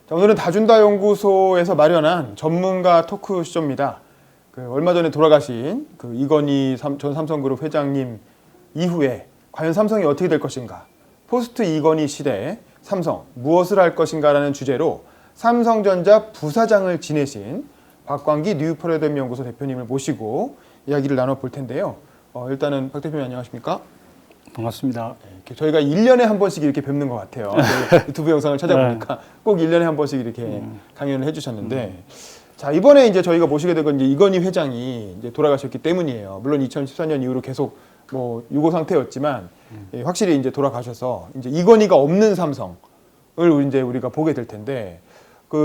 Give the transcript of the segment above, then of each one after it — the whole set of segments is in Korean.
자, 오늘은 다준다 연구소에서 마련한 전문가 토크쇼입니다. 얼마 전에 돌아가신 이건희 전 삼성그룹 회장님 이후에 과연 삼성이 어떻게 될 것인가, 포스트 이건희 시대에 삼성 무엇을 할 것인가라는 주제로 삼성전자 부사장을 지내신 박광기 뉴퍼래덤 연구소 대표님을 모시고 이야기를 나눠볼 텐데요. 일단은 박 대표님 안녕하십니까? 반갑습니다. 저희가 1년에 한 번씩 이렇게 뵙는 것 같아요. 유튜브 영상을 찾아보니까 꼭 1년에 한 번씩 이렇게 강연을 해주셨는데, 자, 이번에 이제 저희가 모시게 된 건 이제 이건희 회장이 이제 돌아가셨기 때문이에요. 물론 2014년 이후로 계속 유고 상태였지만 확실히 이제 돌아가셔서 이제 이건희가 없는 삼성을 이제 우리가 보게 될 텐데,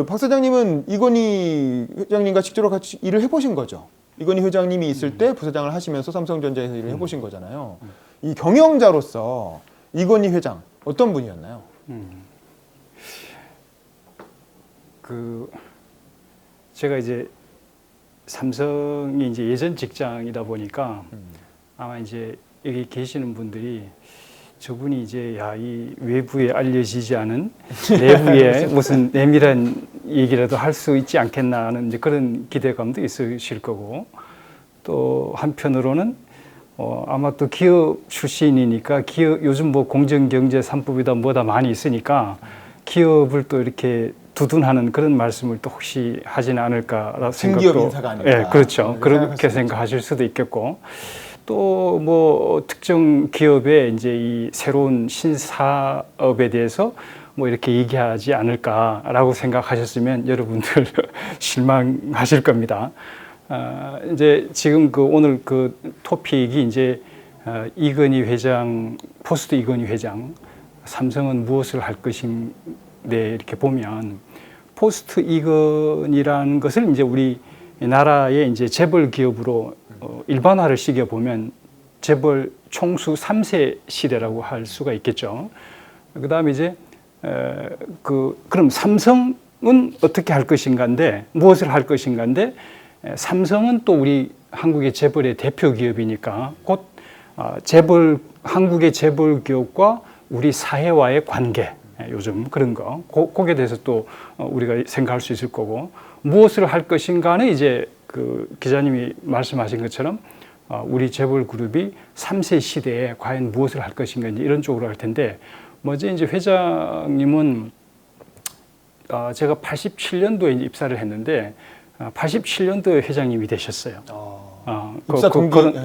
박 사장님은 이건희 회장님과 직접 같이 일을 해보신 거죠. 이건희 회장님이 있을 때 부사장을 하시면서 삼성전자에서 일을 해보신 거잖아요. 이 경영자로서 이건희 회장 어떤 분이었나요? 제가 이제 삼성이 이제 예전 직장이다 보니까 아마 이제 여기 계시는 분들이 저분이 이제 이 외부에 알려지지 않은 내부에 무슨 내밀한 얘기라도 할 수 있지 않겠나 하는 이제 그런 기대감도 있으실 거고, 또 한편으로는 아마 또 기업 출신이니까 기업 요즘 공정경제 3법이다 뭐다 많이 있으니까 기업을 또 이렇게 두둔하는 그런 말씀을 또 혹시 하지는 않을까라는 생각도. 신기업 인사가 아닐까. 네, 그렇죠. 그렇게 생각하실 수도 있겠고, 또 특정 기업의 이제 이 새로운 신사업에 대해서 이렇게 얘기하지 않을까라고 생각하셨으면 여러분들 실망하실 겁니다. 이제 지금 오늘 토픽이 이제 이건희 회장, 포스트 이건희 회장, 삼성은 무엇을 할 것인데, 이렇게 보면 포스트 이건희라는 것을 이제 우리 나라의 이제 재벌 기업으로 일반화를 시켜 보면 재벌 총수 3세 시대라고 할 수가 있겠죠. 그다음에 이제 그럼 삼성은 어떻게 할 것인가인데, 무엇을 할 것인가인데, 삼성은 또 우리 한국의 재벌의 대표 기업이니까 곧 한국의 재벌 기업과 우리 사회와의 관계, 요즘 그런 거기에 대해서 또 우리가 생각할 수 있을 거고, 무엇을 할 것인가는 이제 기자님이 말씀하신 것처럼 우리 재벌 그룹이 3세 시대에 과연 무엇을 할 것인가, 이제 이런 쪽으로 할 텐데, 먼저 이제 회장님은 제가 87년도에 입사를 했는데 87년도에 회장님이 되셨어요.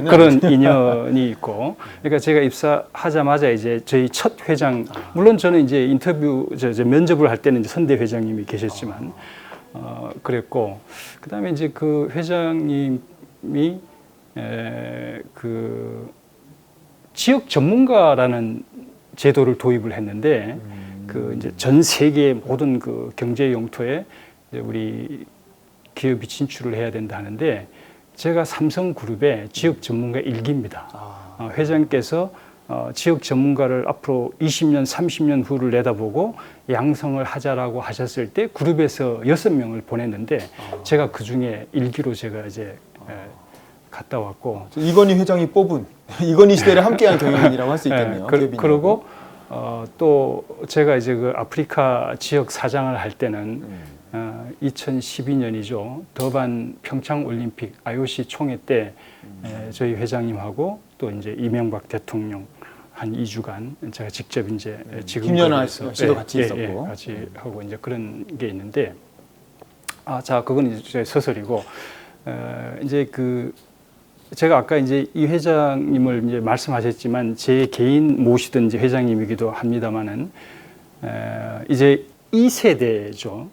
그런 인연이 있고, 그러니까 제가 입사하자마자 이제 저희 첫 회장, 물론 저는 이제 인터뷰 면접을 할 때는 이제 선대 회장님이 계셨지만 그랬고, 그다음에 이제 회장님이 지역 전문가라는 제도를 도입을 했는데, 이제 전 세계 모든 경제 용토에 우리 기업이 진출을 해야 된다 하는데, 제가 삼성그룹의 지역 전문가 1기입니다. 회장께서 지역 전문가를 앞으로 20년, 30년 후를 내다보고 양성을 하자라고 하셨을 때 그룹에서 6명을 보냈는데, 제가 그 중에 1기로 제가 이제 갔다 왔고. 이건희 회장이 뽑은 이건희 시대를 함께한 경영인이라고 할 수 있겠네요. 그리고 또 제가 이제 아프리카 지역 사장을 할 때는 2012년이죠. 더반 평창 올림픽 IOC 총회 때 저희 회장님하고 또 이제 이명박 대통령 한 2주간 제가 직접 이제 지금 김연아 씨도 같이 있었고 같이 하고 이제 그런 게 있는데, 자, 그건 이제 서설이고, 이제 제가 아까 이제 이 회장님을 이제 말씀하셨지만 제 개인 모시던 이제 회장님이기도 합니다만은, 이제 2세대죠.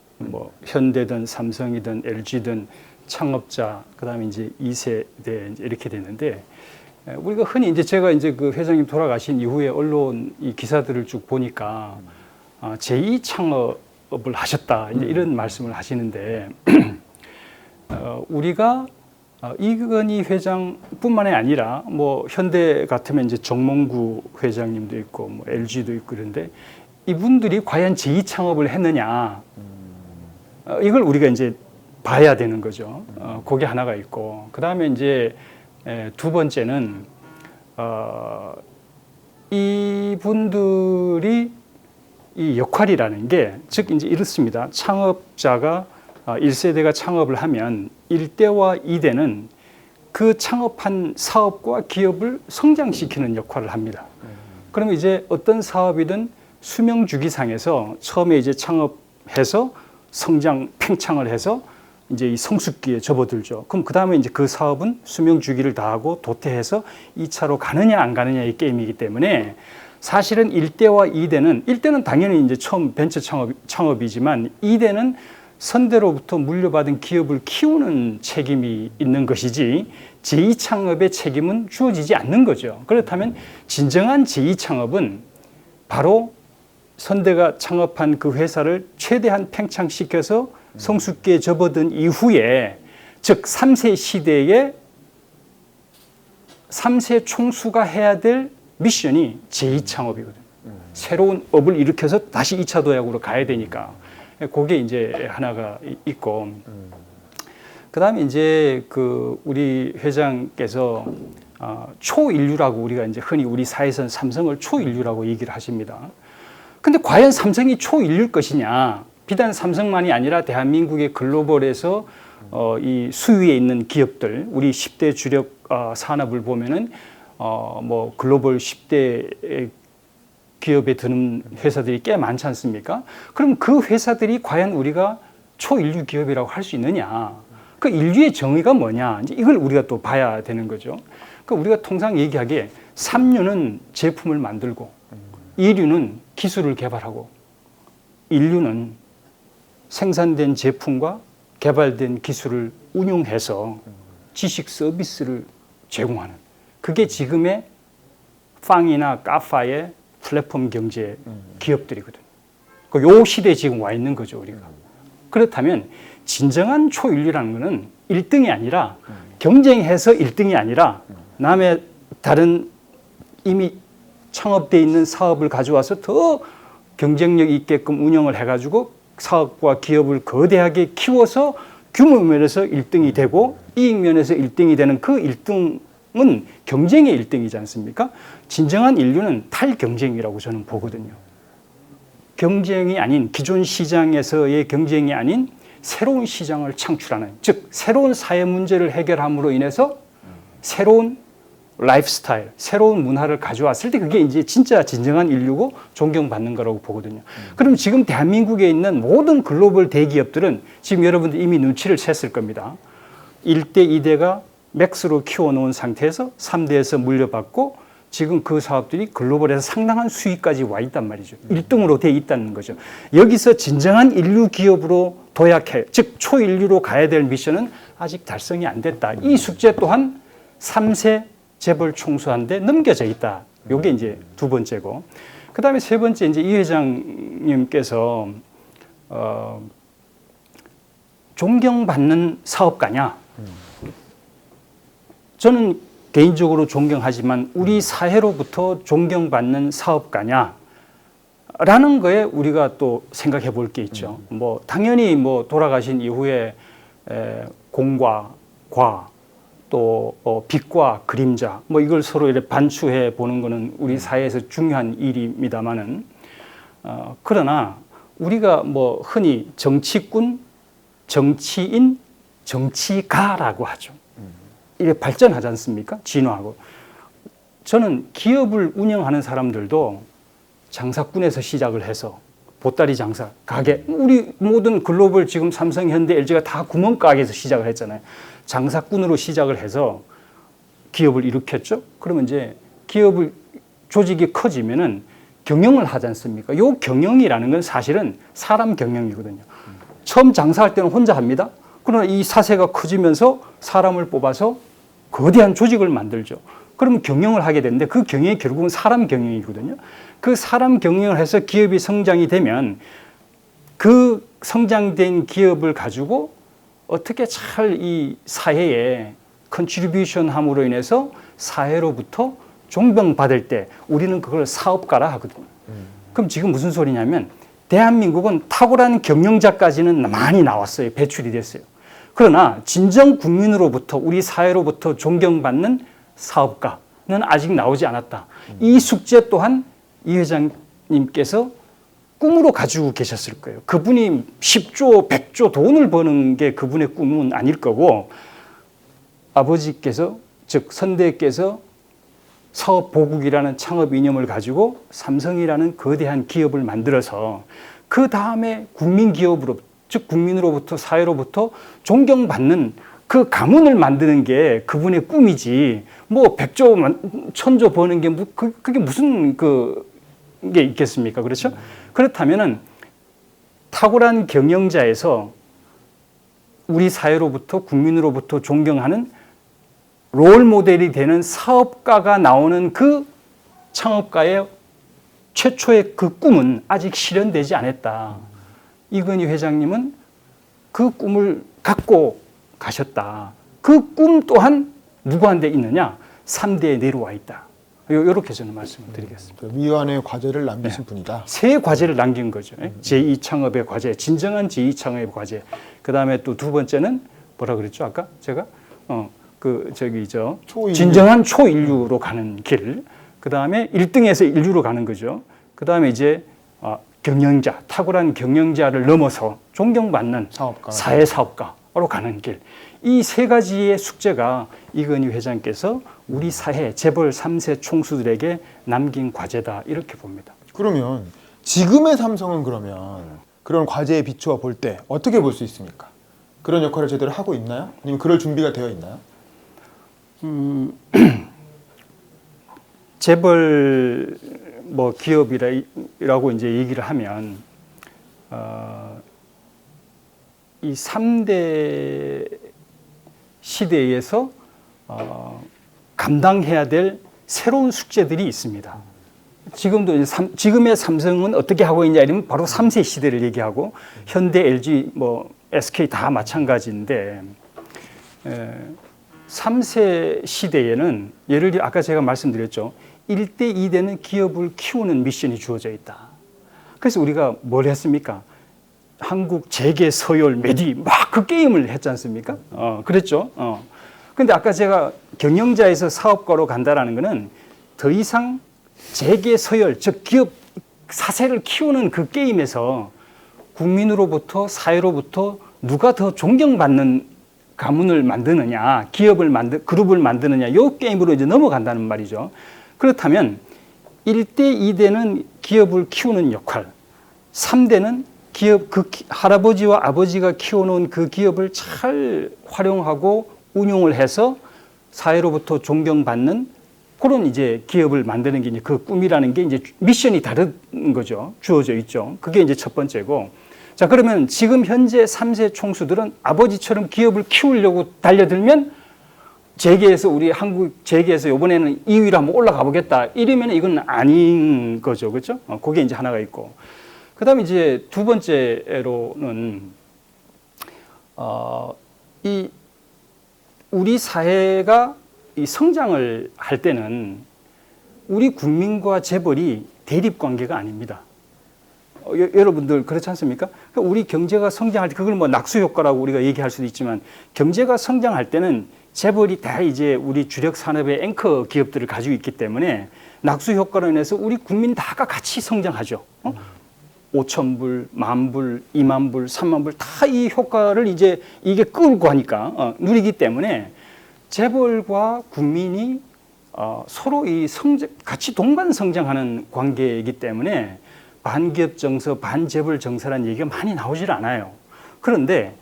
현대든 삼성이든 LG든 창업자, 그다음에 이제 2세대 이제 이렇게 되는데, 우리가 흔히 이제 제가 이제 회장님 돌아가신 이후에 언론 이 기사들을 쭉 보니까 제2 창업을 하셨다, 이제 이런 말씀을 하시는데, 우리가 이건희 회장뿐만이 아니라 현대 같으면 이제 정몽구 회장님도 있고 LG도 있고 그런데, 이분들이 과연 제2 창업을 했느냐, 이걸 우리가 이제 봐야 되는 거죠. 그게 하나가 있고, 그 다음에 이제 두 번째는 이분들이 이 역할이라는 게 즉 이제 이렇습니다. 창업자가 1세대가 창업을 하면 1대와 2대는 그 창업한 사업과 기업을 성장시키는 역할을 합니다. 그러면 이제 어떤 사업이든 수명 주기상에서 처음에 이제 창업해서 성장 팽창을 해서 이제 이 성숙기에 접어들죠. 그럼 그 다음에 이제 그 사업은 수명 주기를 다하고 도태해서 2차로 가느냐 안 가느냐의 게임이기 때문에 사실은 1대와 2대는 1대는 당연히 이제 처음 벤처 창업이지만 2대는 선대로부터 물려받은 기업을 키우는 책임이 있는 것이지 제2창업의 책임은 주어지지 않는 거죠. 그렇다면 진정한 제2창업은 바로 선대가 창업한 그 회사를 최대한 팽창시켜서 성숙기에 접어든 이후에 즉 3세 시대에 3세 총수가 해야 될 미션이 제2창업이거든요. 새로운 업을 일으켜서 다시 2차 도약으로 가야 되니까 그게 이제 하나가 있고 그다음에 이제 그 우리 회장께서 초인류라고 우리가 이제 흔히 우리 사회에서는 삼성을 초인류라고 얘기를 하십니다. 근데 과연 삼성이 초인류일 것이냐? 비단 삼성만이 아니라 대한민국의 글로벌에서 이 수위에 있는 기업들, 우리 10대 주력 산업을 보면은 뭐 글로벌 10대 기업에 드는 회사들이 꽤 많지 않습니까? 그럼 그 회사들이 과연 우리가 초인류 기업이라고 할 수 있느냐? 그 인류의 정의가 뭐냐? 이제 이걸 우리가 또 봐야 되는 거죠. 그 우리가 통상 얘기하기에 3류는 제품을 만들고 2류는 기술을 개발하고 인류는 생산된 제품과 개발된 기술을 운용해서 지식 서비스를 제공하는 그게 지금의 팡이나 까파의 플랫폼 경제 기업들이거든요. 요 시대에 지금 와 있는 거죠, 우리가. 그렇다면 진정한 초인류라는 것은 1등이 아니라 경쟁해서 1등이 아니라 남의 다른 이미 창업되어 있는 사업을 가져와서 더 경쟁력 있게끔 운영을 해가지고 사업과 기업을 거대하게 키워서 규모 면에서 1등이 되고 이익 면에서 1등이 되는 그 1등은 경쟁의 1등이지 않습니까? 진정한 인류는 탈경쟁이라고 저는 보거든요. 경쟁이 아닌 기존 시장에서의 경쟁이 아닌 새로운 시장을 창출하는 즉 새로운 사회 문제를 해결함으로 인해서 새로운 라이프 스타일, 새로운 문화를 가져왔을 때 그게 이제 진짜 진정한 인류고 존경받는 거라고 보거든요. 그럼 지금 대한민국에 있는 모든 글로벌 대기업들은 지금 여러분들 이미 눈치를 챘을 겁니다. 1대, 2대가 맥스로 키워놓은 상태에서 3대에서 물려받고 지금 그 사업들이 글로벌에서 상당한 수익까지 와 있단 말이죠. 1등으로 돼 있다는 거죠. 여기서 진정한 인류 기업으로 도약해, 즉 초인류로 가야 될 미션은 아직 달성이 안 됐다. 이 숙제 또한 3세 재벌 총수한테 넘겨져 있다. 요게 이제 두 번째고. 그 다음에 세 번째 이제 이 회장님께서 존경받는 사업가냐? 저는 개인적으로 존경하지만 우리 사회로부터 존경받는 사업가냐? 라는 거에 우리가 또 생각해 볼 게 있죠. 뭐 당연히 뭐 돌아가신 이후에 공과 과 또 빛과 그림자 뭐 이걸 서로 이렇게 반추해 보는 거는 우리 사회에서 중요한 일입니다만은 그러나 우리가 뭐 흔히 정치꾼, 정치인, 정치가라고 하죠. 이게 발전하지 않습니까? 진화하고. 저는 기업을 운영하는 사람들도 장사꾼에서 시작을 해서 보따리 장사, 가게, 우리 모든 글로벌 지금 삼성, 현대, LG가 다 구멍가게에서 시작을 했잖아요. 장사꾼으로 시작을 해서 기업을 일으켰죠. 그러면 이제 기업을 조직이 커지면은 경영을 하지 않습니까? 요 경영이라는 건 사실은 사람 경영이거든요. 처음 장사할 때는 혼자 합니다. 그러나 이 사세가 커지면서 사람을 뽑아서 거대한 조직을 만들죠. 그러면 경영을 하게 되는데 그 경영이 결국은 사람 경영이거든요. 그 사람 경영을 해서 기업이 성장이 되면 그 성장된 기업을 가지고 어떻게 잘 이 사회에 컨트리뷰션 함으로 인해서 사회로부터 존경받을 때 우리는 그걸 사업가라 하거든요. 그럼 지금 무슨 소리냐면 대한민국은 탁월한 경영자까지는 많이 나왔어요. 배출이 됐어요. 그러나 진정 국민으로부터 우리 사회로부터 존경받는 사업가는 아직 나오지 않았다. 이 숙제 또한 이 회장님께서 꿈으로 가지고 계셨을 거예요. 그분이 10조, 100조 돈을 버는 게 그분의 꿈은 아닐 거고 아버지께서 즉 선대께서 사업보국이라는 창업 이념을 가지고 삼성이라는 거대한 기업을 만들어서 그 다음에 국민기업으로 즉 국민으로부터 사회로부터 존경받는 그 가문을 만드는 게 그분의 꿈이지 뭐 100조, 1000조 버는 게 그게 무슨 게 있겠습니까? 그렇죠? 그렇다면은 탁월한 경영자에서 우리 사회로부터 국민으로부터 존경하는 롤 모델이 되는 사업가가 나오는 그 창업가의 최초의 그 꿈은 아직 실현되지 않았다. 이건희 회장님은 그 꿈을 갖고 가셨다. 그 꿈 또한 누구한테 있느냐? 3대에 내려와 있다. 이렇게 저는 말씀을 드리겠습니다. 미완의 과제를 남기신 분이다. 세 과제를 남긴 거죠. 제2 창업의 과제, 진정한 제2 창업의 과제. 그 다음에 또 두 번째는 뭐라 그랬죠? 아까 제가 초인류. 진정한 초인류로 가는 길. 그 다음에 1등에서 인류로 가는 거죠. 그 다음에 이제 경영자, 탁월한 경영자를 넘어서 존경받는 사회사업가로 가는 길. 이 세 가지의 숙제가 이건희 회장께서 우리 사회 재벌 3세 총수들에게 남긴 과제다 이렇게 봅니다. 그러면 지금의 삼성은 그러면 그런 과제에 비추어 볼 때 어떻게 볼 수 있습니까? 그런 역할을 제대로 하고 있나요? 아니면 그럴 준비가 되어 있나요? 재벌 뭐 기업이라고 이제 얘기를 하면 이 3대 시대에서 감당해야 될 새로운 숙제들이 있습니다. 지금도 지금의 삼성은 어떻게 하고 있냐 이러면 바로 3세 시대를 얘기하고 현대, LG, 뭐 SK 다 마찬가지인데 3세 시대에는 예를 들어 아까 제가 말씀드렸죠. 1대 2대는 기업을 키우는 미션이 주어져 있다. 그래서 우리가 뭘 했습니까? 한국 재계 서열 메디 막 그 게임을 했지 않습니까? 그랬죠. 근데 아까 제가 경영자에서 사업가로 간다라는 거는 더 이상 재계 서열 즉 기업 사세를 키우는 그 게임에서 국민으로부터 사회로부터 누가 더 존경받는 가문을 만드느냐, 그룹을 만드느냐, 이 게임으로 이제 넘어간다는 말이죠. 그렇다면 1대, 2대는 기업을 키우는 역할, 3대는 기업, 할아버지와 아버지가 키워놓은 그 기업을 잘 활용하고 운용을 해서 사회로부터 존경받는 그런 이제 기업을 만드는 게 이제 그 꿈이라는 게 이제 미션이 다른 거죠. 주어져 있죠. 그게 이제 첫 번째고. 자, 그러면 지금 현재 3세 총수들은 아버지처럼 기업을 키우려고 달려들면 재계에서 우리 한국 재계에서 이번에는 2위로 한번 올라가 보겠다. 이러면 이건 아닌 거죠. 그렇죠? 그게 이제 하나가 있고. 그다음에 이제 두 번째로는 이 우리 사회가 이 성장을 할 때는 우리 국민과 재벌이 대립 관계가 아닙니다. 여러분들 그렇지 않습니까? 우리 경제가 성장할 때 그걸 뭐 낙수 효과라고 우리가 얘기할 수도 있지만 경제가 성장할 때는 재벌이 다 이제 우리 주력 산업의 앵커 기업들을 가지고 있기 때문에 낙수 효과로 인해서 우리 국민 다가 같이 성장하죠. 5,000불, 10,000불, 20,000불, 30,000불 다 이 효과를 이제 이게 끌고 가니까 누리기 때문에 재벌과 국민이 서로 이 같이 동반 성장하는 관계이기 때문에 반기업 정서, 반재벌 정서라는 얘기가 많이 나오질 않아요. 그런데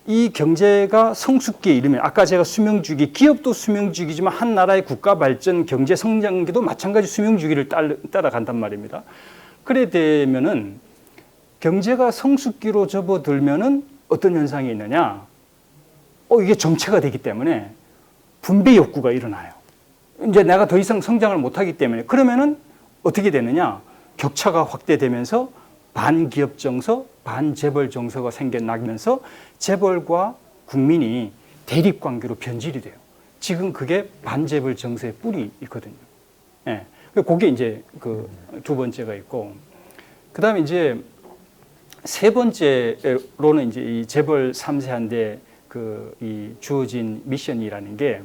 이 경제가 성숙기에 이르면 아까 제가 수명주기, 기업도 수명주기지만 한 나라의 국가 발전, 경제 성장기도 마찬가지 수명주기를 따라간단 말입니다. 그래 되면은 경제가 성숙기로 접어들면은 어떤 현상이 있느냐? 이게 정체가 되기 때문에 분배 욕구가 일어나요. 이제 내가 더 이상 성장을 못하기 때문에 그러면은 어떻게 되느냐? 격차가 확대되면서 반기업 정서, 반재벌 정서가 생겨나면서 재벌과 국민이 대립 관계로 변질이 돼요. 지금 그게 반재벌 정서의 뿌리 있거든요. 예. 그게 이제 그 두 번째가 있고, 그 다음에 이제 세 번째로는 이제 이 재벌 3세한테 이 주어진 미션이라는 게,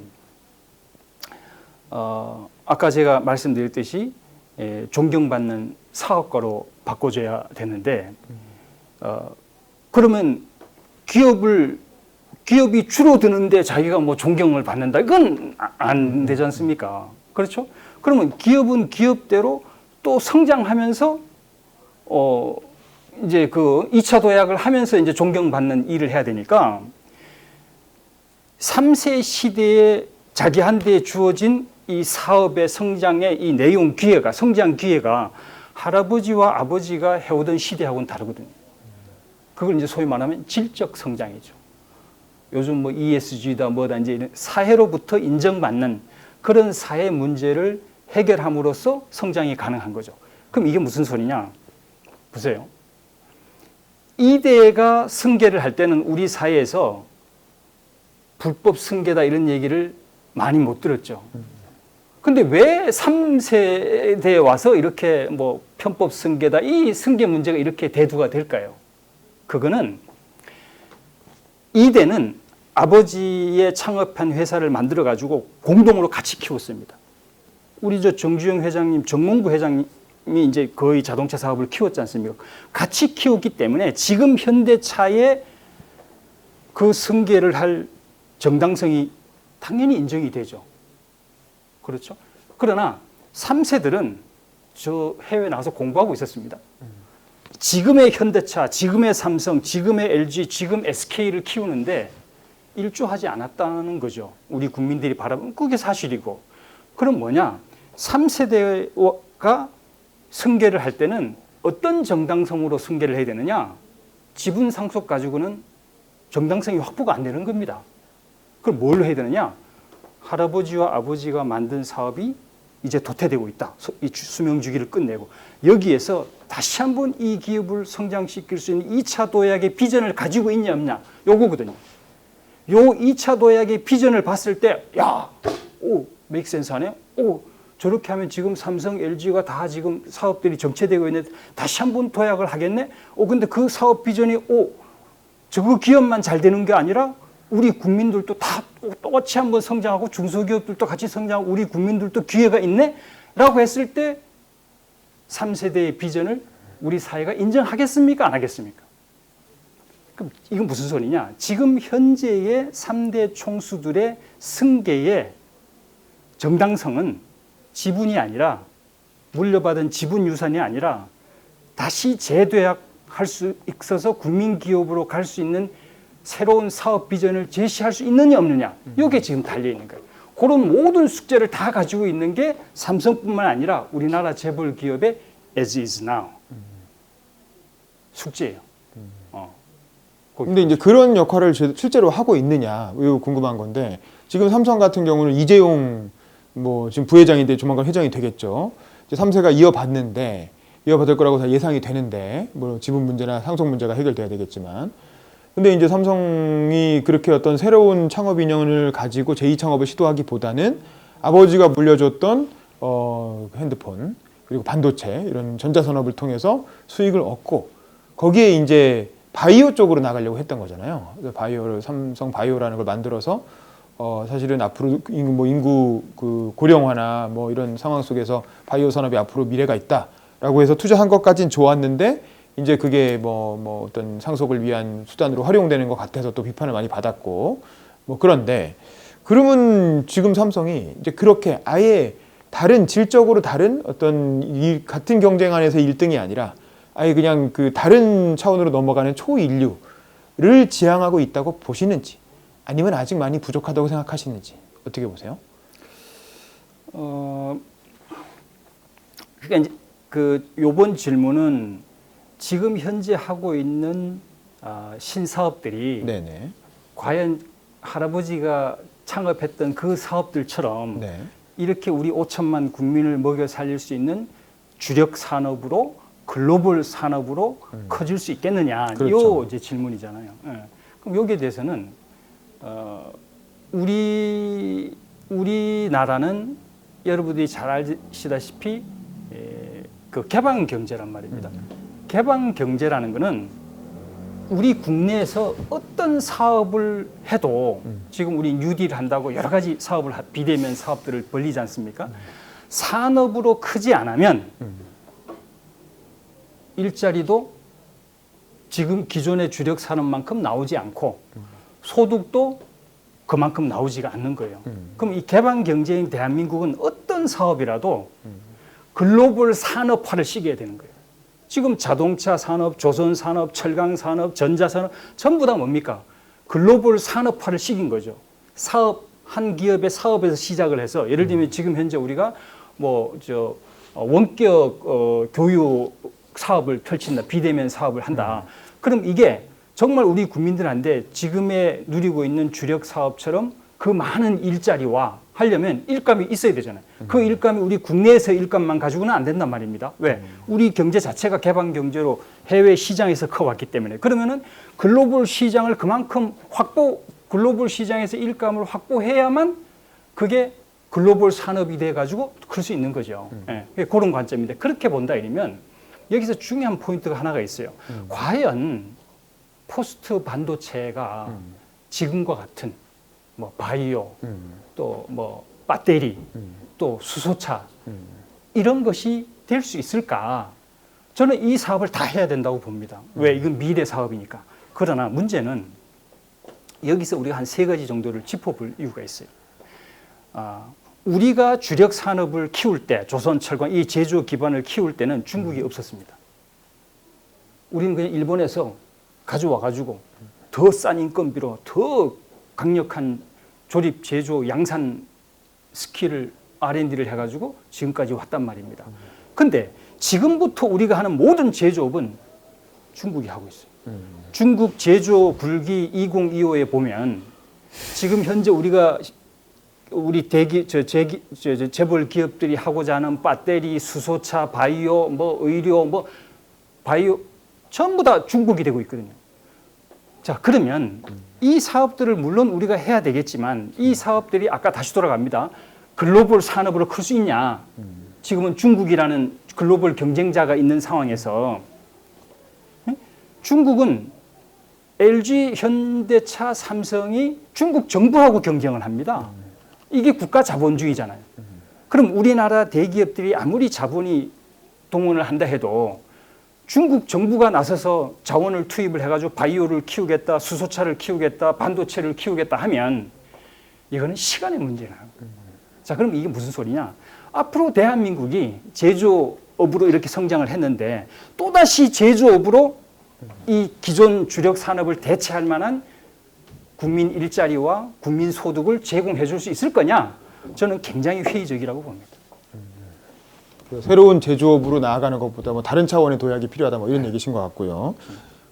아까 제가 말씀드렸듯이 존경받는 사업가로 바꿔줘야 되는데 그러면 기업이 줄어드는데 자기가 뭐 존경을 받는다 이건 안 되지 않습니까? 그렇죠? 그러면 기업은 기업대로 또 성장하면서 이제 그 2차 도약을 하면서 이제 존경받는 일을 해야 되니까 3세 시대에 자기한테 주어진 이 사업의 성장의 이 내용 기회가 성장 기회가 할아버지와 아버지가 해오던 시대하고는 다르거든요. 그걸 이제 소위 말하면 질적 성장이죠. 요즘 뭐 ESG다 뭐다 이제 이런 사회로부터 인정받는 그런 사회 문제를 해결함으로써 성장이 가능한 거죠. 그럼 이게 무슨 소리냐? 보세요. 이대가 승계를 할 때는 우리 사회에서 불법 승계다 이런 얘기를 많이 못 들었죠. 근데 왜 3세대에 와서 이렇게 뭐 편법 승계다 이 승계 문제가 이렇게 대두가 될까요? 그거는 이대는 아버지의 창업한 회사를 만들어 가지고 공동으로 같이 키웠습니다. 우리 저 정주영 회장님, 정몽구 회장님이 이제 거의 자동차 사업을 키웠지 않습니까? 같이 키웠기 때문에 지금 현대차의 그 승계를 할 정당성이 당연히 인정이 되죠. 그렇죠? 그러나 3세들은 저 해외에 나가서 공부하고 있었습니다. 지금의 현대차, 지금의 삼성, 지금의 LG, 지금 SK를 키우는데 일조하지 않았다는 거죠. 우리 국민들이 바라보면 그게 사실이고. 그럼 뭐냐? 3세대가 승계를 할 때는 어떤 정당성으로 승계를 해야 되느냐? 지분 상속 가지고는 정당성이 확보가 안 되는 겁니다. 그럼 뭘로 해야 되느냐? 할아버지와 아버지가 만든 사업이 이제 도태되고 있다. 이 수명 주기를 끝내고 여기에서 다시 한번 이 기업을 성장시킬 수 있는 2차 도약의 비전을 가지고 있냐 없냐 요거거든요. 요 2차 도약의 비전을 봤을 때 야, 오, 메이크 센스 하네. 오, 저렇게 하면 지금 삼성, LG가 다 지금 사업들이 정체되고 있는데 다시 한번 도약을 하겠네. 근데 그 사업 비전이 저거 기업만 잘 되는 게 아니라 우리 국민들도 다 똑같이 한번 성장하고 중소기업들도 같이 성장하고 우리 국민들도 기회가 있네? 라고 했을 때 3세대의 비전을 우리 사회가 인정하겠습니까? 안 하겠습니까? 그럼 이건 무슨 소리냐? 지금 현재의 3대 총수들의 승계의 정당성은 지분이 아니라 물려받은 지분 유산이 아니라 다시 재도약할 수 있어서 국민기업으로 갈 수 있는 새로운 사업 비전을 제시할 수 있느냐 없느냐 이게 지금 달려있는 거예요. 그런 모든 숙제를 다 가지고 있는 게 삼성뿐만 아니라 우리나라 재벌 기업의 as is now 숙제예요. 근데 이제 그런 역할을 실제로 하고 있느냐 이거 궁금한 건데 지금 삼성 같은 경우는 이재용 뭐 지금 부회장인데 조만간 회장이 되겠죠. 이제 3세가 이어받을 거라고 다 예상이 되는데 뭐 지분 문제나 상속 문제가 해결돼야 되겠지만 근데 이제 삼성이 그렇게 어떤 새로운 창업 인연을 가지고 제2창업을 시도하기보다는 아버지가 물려줬던 핸드폰 그리고 반도체 이런 전자산업을 통해서 수익을 얻고 거기에 이제 바이오 쪽으로 나가려고 했던 거잖아요. 바이오를 삼성 바이오라는 걸 만들어서 사실은 앞으로 인구 그 고령화나 뭐 이런 상황 속에서 바이오 산업이 앞으로 미래가 있다라고 해서 투자한 것까진 좋았는데 이제 그게 뭐 어떤 상속을 위한 수단으로 활용되는 것 같아서 또 비판을 많이 받았고 뭐 그런데 그러면 지금 삼성이 이제 그렇게 아예 다른 질적으로 다른 어떤 이 같은 경쟁 안에서 1등이 아니라 아예 그냥 그 다른 차원으로 넘어가는 초인류를 지향하고 있다고 보시는지 아니면 아직 많이 부족하다고 생각하시는지 어떻게 보세요? 그러니까 이제 그 요번 질문은 지금 현재 하고 있는 신사업들이 네네. 과연 할아버지가 창업했던 그 사업들처럼 네. 이렇게 우리 5천만 국민을 먹여 살릴 수 있는 주력 산업으로 글로벌 산업으로 커질 수 있겠느냐 그렇죠. 요 이제 질문이잖아요. 예. 그럼 여기에 대해서는 우리나라는 여러분들이 잘 아시다시피 그 개방 경제란 말입니다. 개방 경제라는 것은 우리 국내에서 어떤 사업을 해도 지금 우리 뉴딜 한다고 여러 가지 사업을 비대면 사업들을 벌리지 않습니까? 산업으로 크지 않으면 일자리도 지금 기존의 주력 산업만큼 나오지 않고 소득도 그만큼 나오지가 않는 거예요. 그럼 이 개방 경제인 대한민국은 어떤 사업이라도 글로벌 산업화를 시켜야 되는 거예요. 지금 자동차 산업, 조선 산업, 철강 산업, 전자 산업 전부 다 뭡니까? 글로벌 산업화를 시킨 거죠. 사업 한 기업의 사업에서 시작을 해서 예를 들면 지금 현재 우리가 원격 교육 사업을 펼친다, 비대면 사업을 한다. 그럼 이게 정말 우리 국민들한테 지금에 누리고 있는 주력 사업처럼 그 많은 일자리와 하려면 일감이 있어야 되잖아요. 그 일감이 우리 국내에서 일감만 가지고는 안 된단 말입니다. 왜? 우리 경제 자체가 개방 경제로 해외 시장에서 커왔기 때문에. 그러면은 글로벌 시장을 그만큼 글로벌 시장에서 일감을 확보해야만 그게 글로벌 산업이 돼 가지고 클 수 있는 거죠. 예, 그런 관점인데 그렇게 본다 이러면 여기서 중요한 포인트가 하나가 있어요. 과연 포스트 반도체가 지금과 같은 뭐 바이오, 또 뭐 배터리, 또 수소차 이런 것이 될 수 있을까? 저는 이 사업을 다 해야 된다고 봅니다. 왜? 이건 미래 사업이니까. 그러나 문제는 여기서 우리가 한 3가지 정도를 짚어볼 이유가 있어요. 우리가 주력 산업을 키울 때, 조선, 철강, 이 제조 기반을 키울 때는 중국이 없었습니다. 우리는 그냥 일본에서 가져와가지고 더 싼 인건비로 더 강력한 조립, 제조, 양산 스킬을 R&D를 해가지고 지금까지 왔단 말입니다. 근데 지금부터 우리가 하는 모든 제조업은 중국이 하고 있어요. 중국 제조 불기 2025에 보면 지금 현재 우리 재벌 기업들이 하고자 하는 배터리, 수소차, 바이오, 의료, 바이오 전부 다 중국이 되고 있거든요. 자, 그러면 이 사업들을 물론 우리가 해야 되겠지만 이 사업들이 아까 다시 돌아갑니다. 글로벌 산업으로 클 수 있냐? 지금은 중국이라는 글로벌 경쟁자가 있는 상황에서 중국은 LG, 현대차, 삼성이 중국 정부하고 경쟁을 합니다. 이게 국가 자본주의잖아요. 그럼 우리나라 대기업들이 아무리 자본이 동원을 한다 해도 중국 정부가 나서서 자원을 투입을 해가지고 바이오를 키우겠다, 수소차를 키우겠다, 반도체를 키우겠다 하면 이거는 시간의 문제라는 거예요. 자, 그럼 이게 무슨 소리냐? 앞으로 대한민국이 제조업으로 이렇게 성장을 했는데 또다시 제조업으로 이 기존 주력 산업을 대체할 만한 국민 일자리와 국민 소득을 제공해 줄 수 있을 거냐? 저는 굉장히 회의적이라고 봅니다. 새로운 제조업으로 나아가는 것보다 뭐 다른 차원의 도약이 필요하다 뭐 이런 얘기신 것 같고요.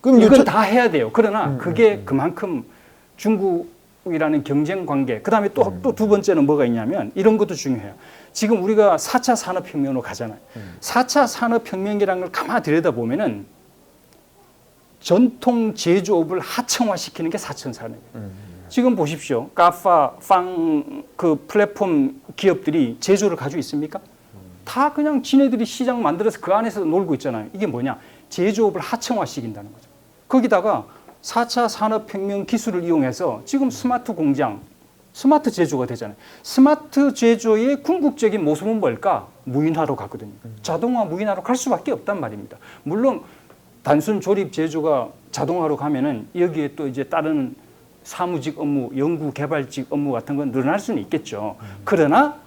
그럼 이건 다 해야 돼요. 그러나 그게 그만큼 중국이라는 경쟁 관계. 그다음에 또 두 번째는 뭐가 있냐면 이런 것도 중요해요. 지금 우리가 4차 산업혁명으로 가잖아요. 4차 산업혁명이라는 걸 가만히 들여다보면은 전통 제조업을 하청화시키는 게 4차 산업이에요. 지금 보십시오. 가파, 그 플랫폼 기업들이 제조를 가지고 있습니까? 다 그냥 지네들이 시장 만들어서 그 안에서 놀고 있잖아요. 이게 뭐냐? 제조업을 하청화시킨다는 거죠. 거기다가 4차 산업혁명 기술을 이용해서 지금 스마트 공장, 스마트 제조가 되잖아요. 스마트 제조의 궁극적인 모습은 뭘까? 무인화로 가거든요. 자동화, 무인화로 갈 수밖에 없단 말입니다. 물론 단순 조립 제조가 자동화로 가면은 여기에 또 이제 다른 사무직 업무, 연구 개발직 업무 같은 건 늘어날 수는 있겠죠. 그러나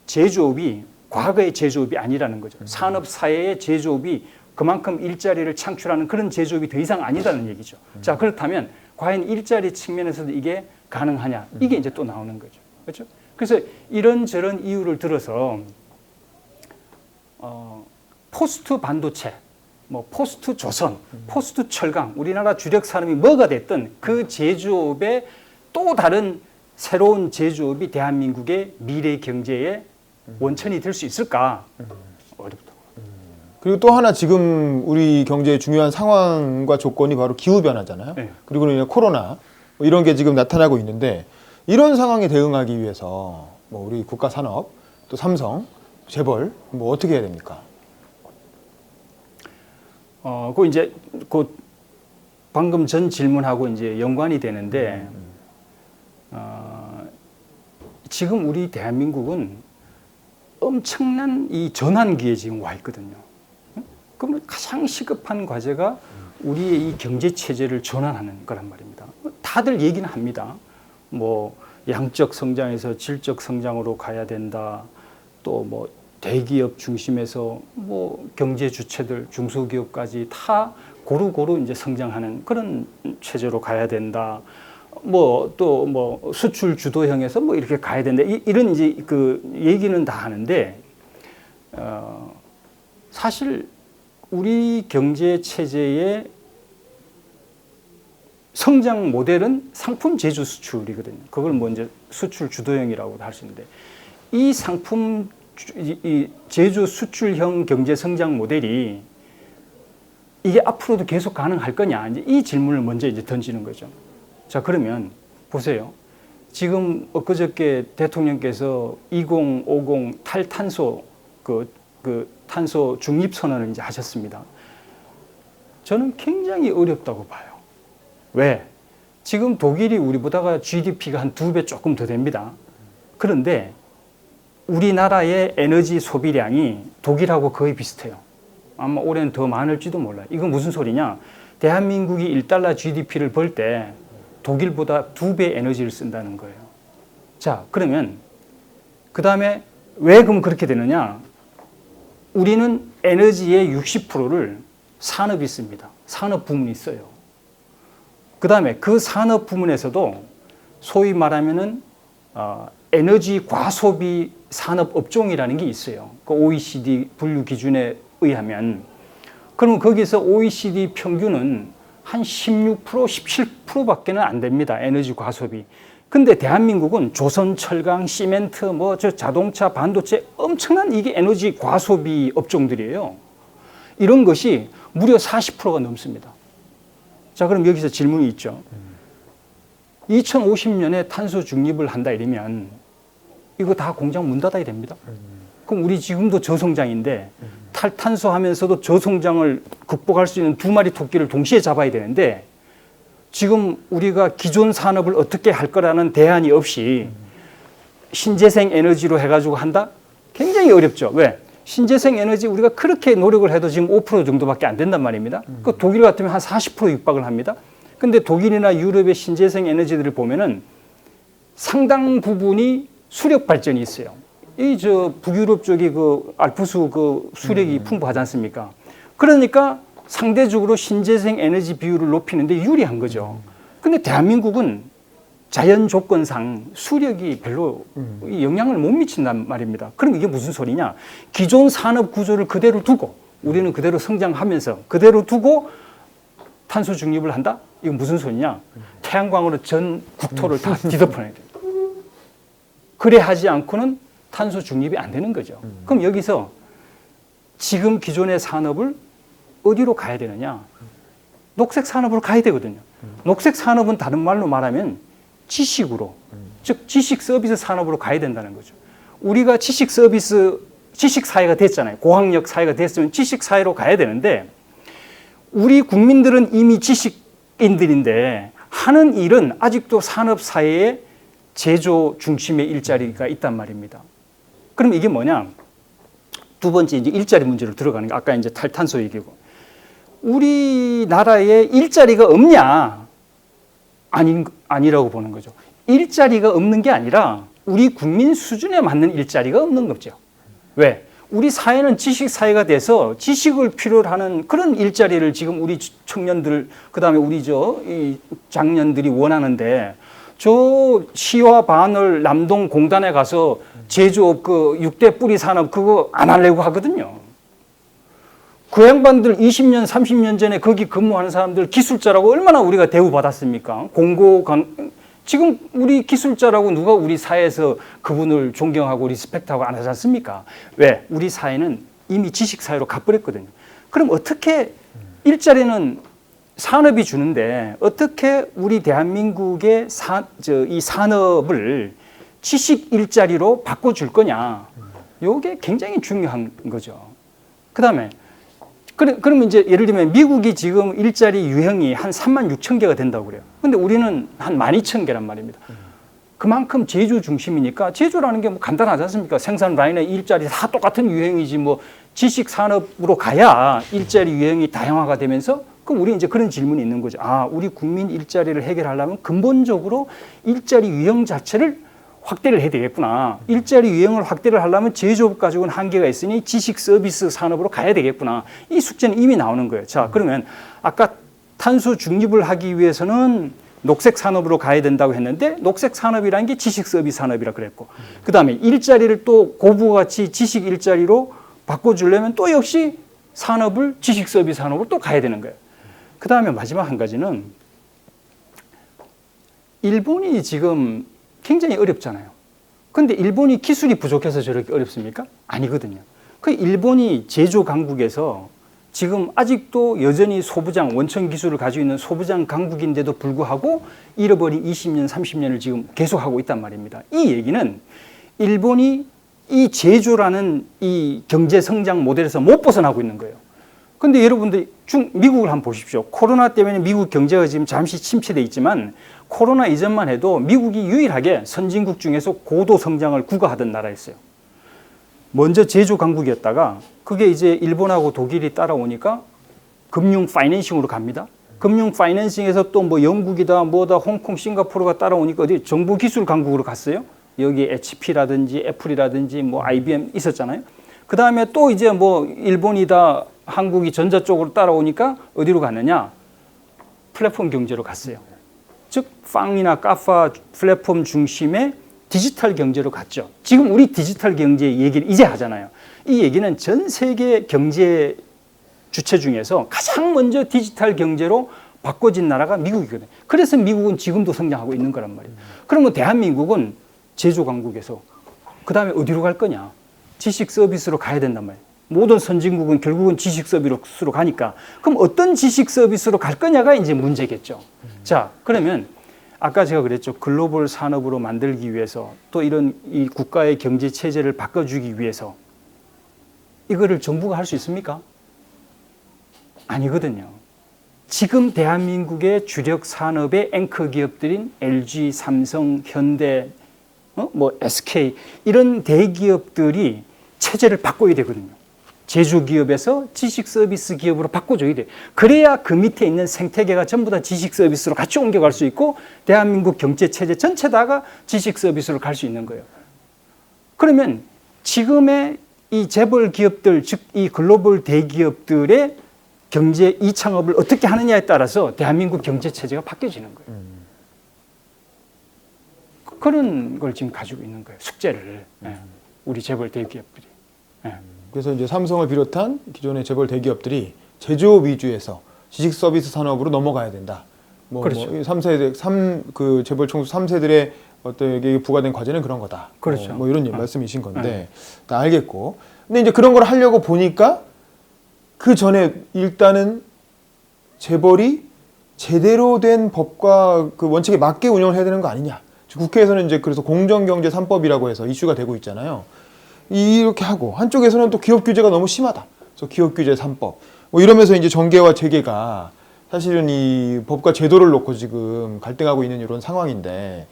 제조업이 과거의 제조업이 아니라는 거죠. 산업 사회의 제조업이 그만큼 일자리를 창출하는 그런 제조업이 더 이상 아니라는 얘기죠. 자, 그렇다면 과연 일자리 측면에서도 이게 가능하냐? 이게 이제 또 나오는 거죠. 그렇죠? 그래서 이런저런 이유를 들어서 포스트 반도체, 포스트 조선, 포스트 철강, 우리나라 주력 산업이 뭐가 됐든 그 제조업의 또 다른 새로운 제조업이 대한민국의 미래 경제의 원천이 될 수 있을까? 어렵다. 그리고 또 하나 지금 우리 경제의 중요한 상황과 조건이 바로 기후 변화잖아요. 네. 그리고 이제 코로나 뭐 이런 게 지금 나타나고 있는데 이런 상황에 대응하기 위해서 뭐 우리 국가 산업 또 삼성, 재벌 뭐 어떻게 해야 됩니까? 그 방금 전 질문하고 이제 연관이 되는데 지금 우리 대한민국은 엄청난 이 전환기에 지금 와 있거든요. 그러면 가장 시급한 과제가 우리의 이 경제 체제를 전환하는 거란 말입니다. 다들 얘기는 합니다. 뭐 양적 성장에서 질적 성장으로 가야 된다. 또 뭐 대기업 중심에서 뭐 경제 주체들 중소기업까지 다 고루고루 이제 성장하는 그런 체제로 가야 된다. 뭐 또 뭐 수출 주도형에서 뭐 이렇게 가야 된다. 이런 이제 그 얘기는 다 하는데 사실 우리 경제 체제의 성장 모델은 상품 제조 수출이거든요. 그걸 뭐 이제 수출 주도형이라고도 할 수 있는데 이 상품 이 제조 수출형 경제 성장 모델이 이게 앞으로도 계속 가능할 거냐 이제 이 질문을 먼저 이제 던지는 거죠. 자 그러면 보세요. 지금 엊그저께 대통령께서 2050 탈탄소 그 탄소 중립 선언을 이제 하셨습니다. 저는 굉장히 어렵다고 봐요. 왜? 지금 독일이 우리보다가 GDP가 한 2배 조금 더 됩니다. 그런데 우리나라의 에너지 소비량이 독일하고 거의 비슷해요. 아마 올해는 더 많을지도 몰라요. 이건 무슨 소리냐? 대한민국이 1달러 GDP를 벌 때 독일보다 2배 에너지를 쓴다는 거예요. 자, 그러면 그 다음에 왜 그럼 그렇게 되느냐? 우리는 에너지의 60%를 산업이 씁니다. 산업 부문이 써요. 그 다음에 그 산업 부문에서도 소위 말하면은 에너지 과소비 산업 업종이라는 게 있어요. 그 OECD 분류 기준에 의하면 그러면 거기서 OECD 평균은 한 16%, 17%밖에는 안 됩니다. 에너지 과소비. 근데 대한민국은 조선, 철강, 시멘트, 뭐 저 자동차, 반도체 엄청난 이게 에너지 과소비 업종들이에요. 이런 것이 무려 40%가 넘습니다. 자, 그럼 여기서 질문이 있죠. 2050년에 탄소 중립을 한다 이러면 이거 다 공장 문 닫아야 됩니다. 그럼 우리 지금도 저성장인데 탈탄소 하면서도 저성장을 극복할 수 있는 2마리 토끼를 동시에 잡아야 되는데 지금 우리가 기존 산업을 어떻게 할 거라는 대안이 없이 신재생 에너지로 해가지고 한다? 굉장히 어렵죠. 왜? 신재생 에너지 우리가 그렇게 노력을 해도 지금 5% 정도밖에 안 된단 말입니다. 그 독일 같으면 한 40% 육박을 합니다. 근데 독일이나 유럽의 신재생 에너지들을 보면은 상당 부분이 수력 발전이 있어요. 이 저 북유럽 쪽이 그 알프스 그 수력이 풍부하지 않습니까? 그러니까 상대적으로 신재생 에너지 비율을 높이는데 유리한 거죠. 근데 대한민국은 자연 조건상 수력이 별로 영향을 못 미친단 말입니다. 그럼 이게 무슨 소리냐? 기존 산업 구조를 그대로 두고 우리는 그대로 성장하면서 그대로 두고 탄소 중립을 한다? 이건 무슨 소리냐? 태양광으로 전 국토를 다 뒤덮어내야 돼요. 그래 하지 않고는 탄소 중립이 안 되는 거죠. 그럼 여기서 지금 기존의 산업을 어디로 가야 되느냐? 녹색 산업으로 가야 되거든요. 녹색 산업은 다른 말로 말하면 지식으로, 즉 지식 서비스 산업으로 가야 된다는 거죠. 우리가 지식 서비스, 지식 사회가 됐잖아요. 고학력 사회가 됐으면 지식 사회로 가야 되는데 우리 국민들은 이미 지식인들인데 하는 일은 아직도 산업 사회의 제조 중심의 일자리가 있단 말입니다. 그럼 이게 뭐냐? 두 번째 이제 일자리 문제로 들어가는 게 아까 이제 탈탄소 얘기고 우리나라에 일자리가 없냐? 아니라고 보는 거죠. 일자리가 없는 게 아니라 우리 국민 수준에 맞는 일자리가 없는 거죠. 왜? 우리 사회는 지식 사회가 돼서 지식을 필요로 하는 그런 일자리를 지금 우리 청년들 그다음에 우리 이 장년들이 원하는데 저 시와 바늘 남동 공단에 가서 제조업 그 6대 뿌리 산업 그거 안 하려고 하거든요. 그 양반들 20년, 30년 전에 거기 근무하는 사람들 기술자라고 얼마나 우리가 대우받았습니까? 지금 우리 기술자라고 누가 우리 사회에서 그분을 존경하고 리스펙트하고 안 하지 않습니까? 왜? 우리 사회는 이미 지식 사회로 가버렸거든요. 그럼 어떻게 일자리는 산업이 주는데 어떻게 우리 대한민국의 이 산업을 지식 일자리로 바꿔줄 거냐? 이게 굉장히 중요한 거죠. 그다음에 그러면 이제 예를 들면 미국이 지금 일자리 유형이 한 3만 6천 개가 된다고 그래요. 근데 우리는 한 12,000개란 말입니다. 그만큼 제조 중심이니까 제조라는 게 뭐 간단하지 않습니까? 생산 라인의 일자리 다 똑같은 유형이지 뭐 지식 산업으로 가야 일자리 유형이 다양화가 되면서 그럼 우리 이제 그런 질문이 있는 거죠. 아, 우리 국민 일자리를 해결하려면 근본적으로 일자리 유형 자체를 확대를 해야 되겠구나. 일자리 유형을 확대를 하려면 제조업 가지고는 한계가 있으니 지식 서비스 산업으로 가야 되겠구나. 이 숙제는 이미 나오는 거예요. 자, 그러면 아까 탄소 중립을 하기 위해서는 녹색 산업으로 가야 된다고 했는데 녹색 산업이라는 게 지식 서비스 산업이라 그랬고 그다음에 일자리를 또 고부가 같이 지식 일자리로 바꿔주려면 또 역시 산업을 지식 서비스 산업으로 또 가야 되는 거예요. 그다음에 마지막 한 가지는 일본이 지금 굉장히 어렵잖아요. 근데 일본이 기술이 부족해서 저렇게 어렵습니까? 아니거든요. 그 일본이 제조 강국에서 지금 아직도 여전히 소부장, 원천 기술을 가지고 있는 소부장 강국인데도 불구하고 잃어버린 20년, 30년을 지금 계속하고 있단 말입니다. 이 얘기는 일본이 이 제조라는 이 경제 성장 모델에서 못 벗어나고 있는 거예요. 근데 여러분들 미국을 한번 보십시오. 코로나 때문에 미국 경제가 지금 잠시 침체돼 있지만 코로나 이전만 해도 미국이 유일하게 선진국 중에서 고도 성장을 구가하던 나라였어요. 먼저 제조 강국이었다가 그게 이제 일본하고 독일이 따라오니까 금융 파이낸싱으로 갑니다. 금융 파이낸싱에서 또 뭐 영국이다 뭐다 홍콩 싱가포르가 따라오니까 어디 정보 기술 강국으로 갔어요. 여기 HP라든지 애플이라든지 뭐 IBM 있었잖아요. 그다음에 또 이제 뭐 일본이다 한국이 전자 쪽으로 따라오니까 어디로 갔느냐? 플랫폼 경제로 갔어요. 즉 빵이나 카파 플랫폼 중심의 디지털 경제로 갔죠. 지금 우리 디지털 경제 얘기를 이제 하잖아요. 이 얘기는 전 세계 경제 주체 중에서 가장 먼저 디지털 경제로 바꿔진 나라가 미국이거든요. 그래서 미국은 지금도 성장하고 있는 거란 말이에요. 그러면 대한민국은 제조 강국에서 그 다음에 어디로 갈 거냐? 지식 서비스로 가야 된단 말이에요. 모든 선진국은 결국은 지식 서비스로 가니까 그럼 어떤 지식 서비스로 갈 거냐가 이제 문제겠죠. 자, 그러면 아까 제가 그랬죠. 글로벌 산업으로 만들기 위해서 또 이런 이 국가의 경제 체제를 바꿔주기 위해서 이거를 정부가 할 수 있습니까? 아니거든요. 지금 대한민국의 주력 산업의 앵커 기업들인 LG, 삼성, 현대, 뭐 SK 이런 대기업들이 체제를 바꿔야 되거든요. 제조기업에서 지식 서비스 기업으로 바꿔줘야 돼. 그래야 그 밑에 있는 생태계가 전부 다 지식 서비스로 같이 옮겨갈 수 있고 대한민국 경제 체제 전체 다가 지식 서비스로 갈 수 있는 거예요. 그러면 지금의 이 재벌 기업들, 즉 이 글로벌 대기업들의 경제 이창업을 어떻게 하느냐에 따라서 대한민국 경제 체제가 바뀌어지는 거예요. 그런 걸 지금 가지고 있는 거예요. 숙제를 우리 재벌 대기업들이. 그래서 이제 삼성을 비롯한 기존의 재벌 대기업들이 제조업 위주에서 지식 서비스 산업으로 넘어가야 된다. 그렇죠. 3세대, 그 재벌 총수 3세들의 어떤 여기에 부과된 과제는 그런 거다. 그렇죠. 뭐 이런 말씀이신 건데, 알겠고. 근데 이제 그런 걸 하려고 보니까 그 전에 일단은 재벌이 제대로 된 법과 그 원칙에 맞게 운영을 해야 되는 거 아니냐. 국회에서는 이제 그래서 공정경제 3법이라고 해서 이슈가 되고 있잖아요. 이렇게 하고 한쪽에서는 또 기업 규제가 너무 심하다. 그래서 기업 규제 3법. 뭐 이러면서 이제 정계와 재계가 사실은 이 법과 제도를 놓고 지금 갈등하고 있는 이런 상황인데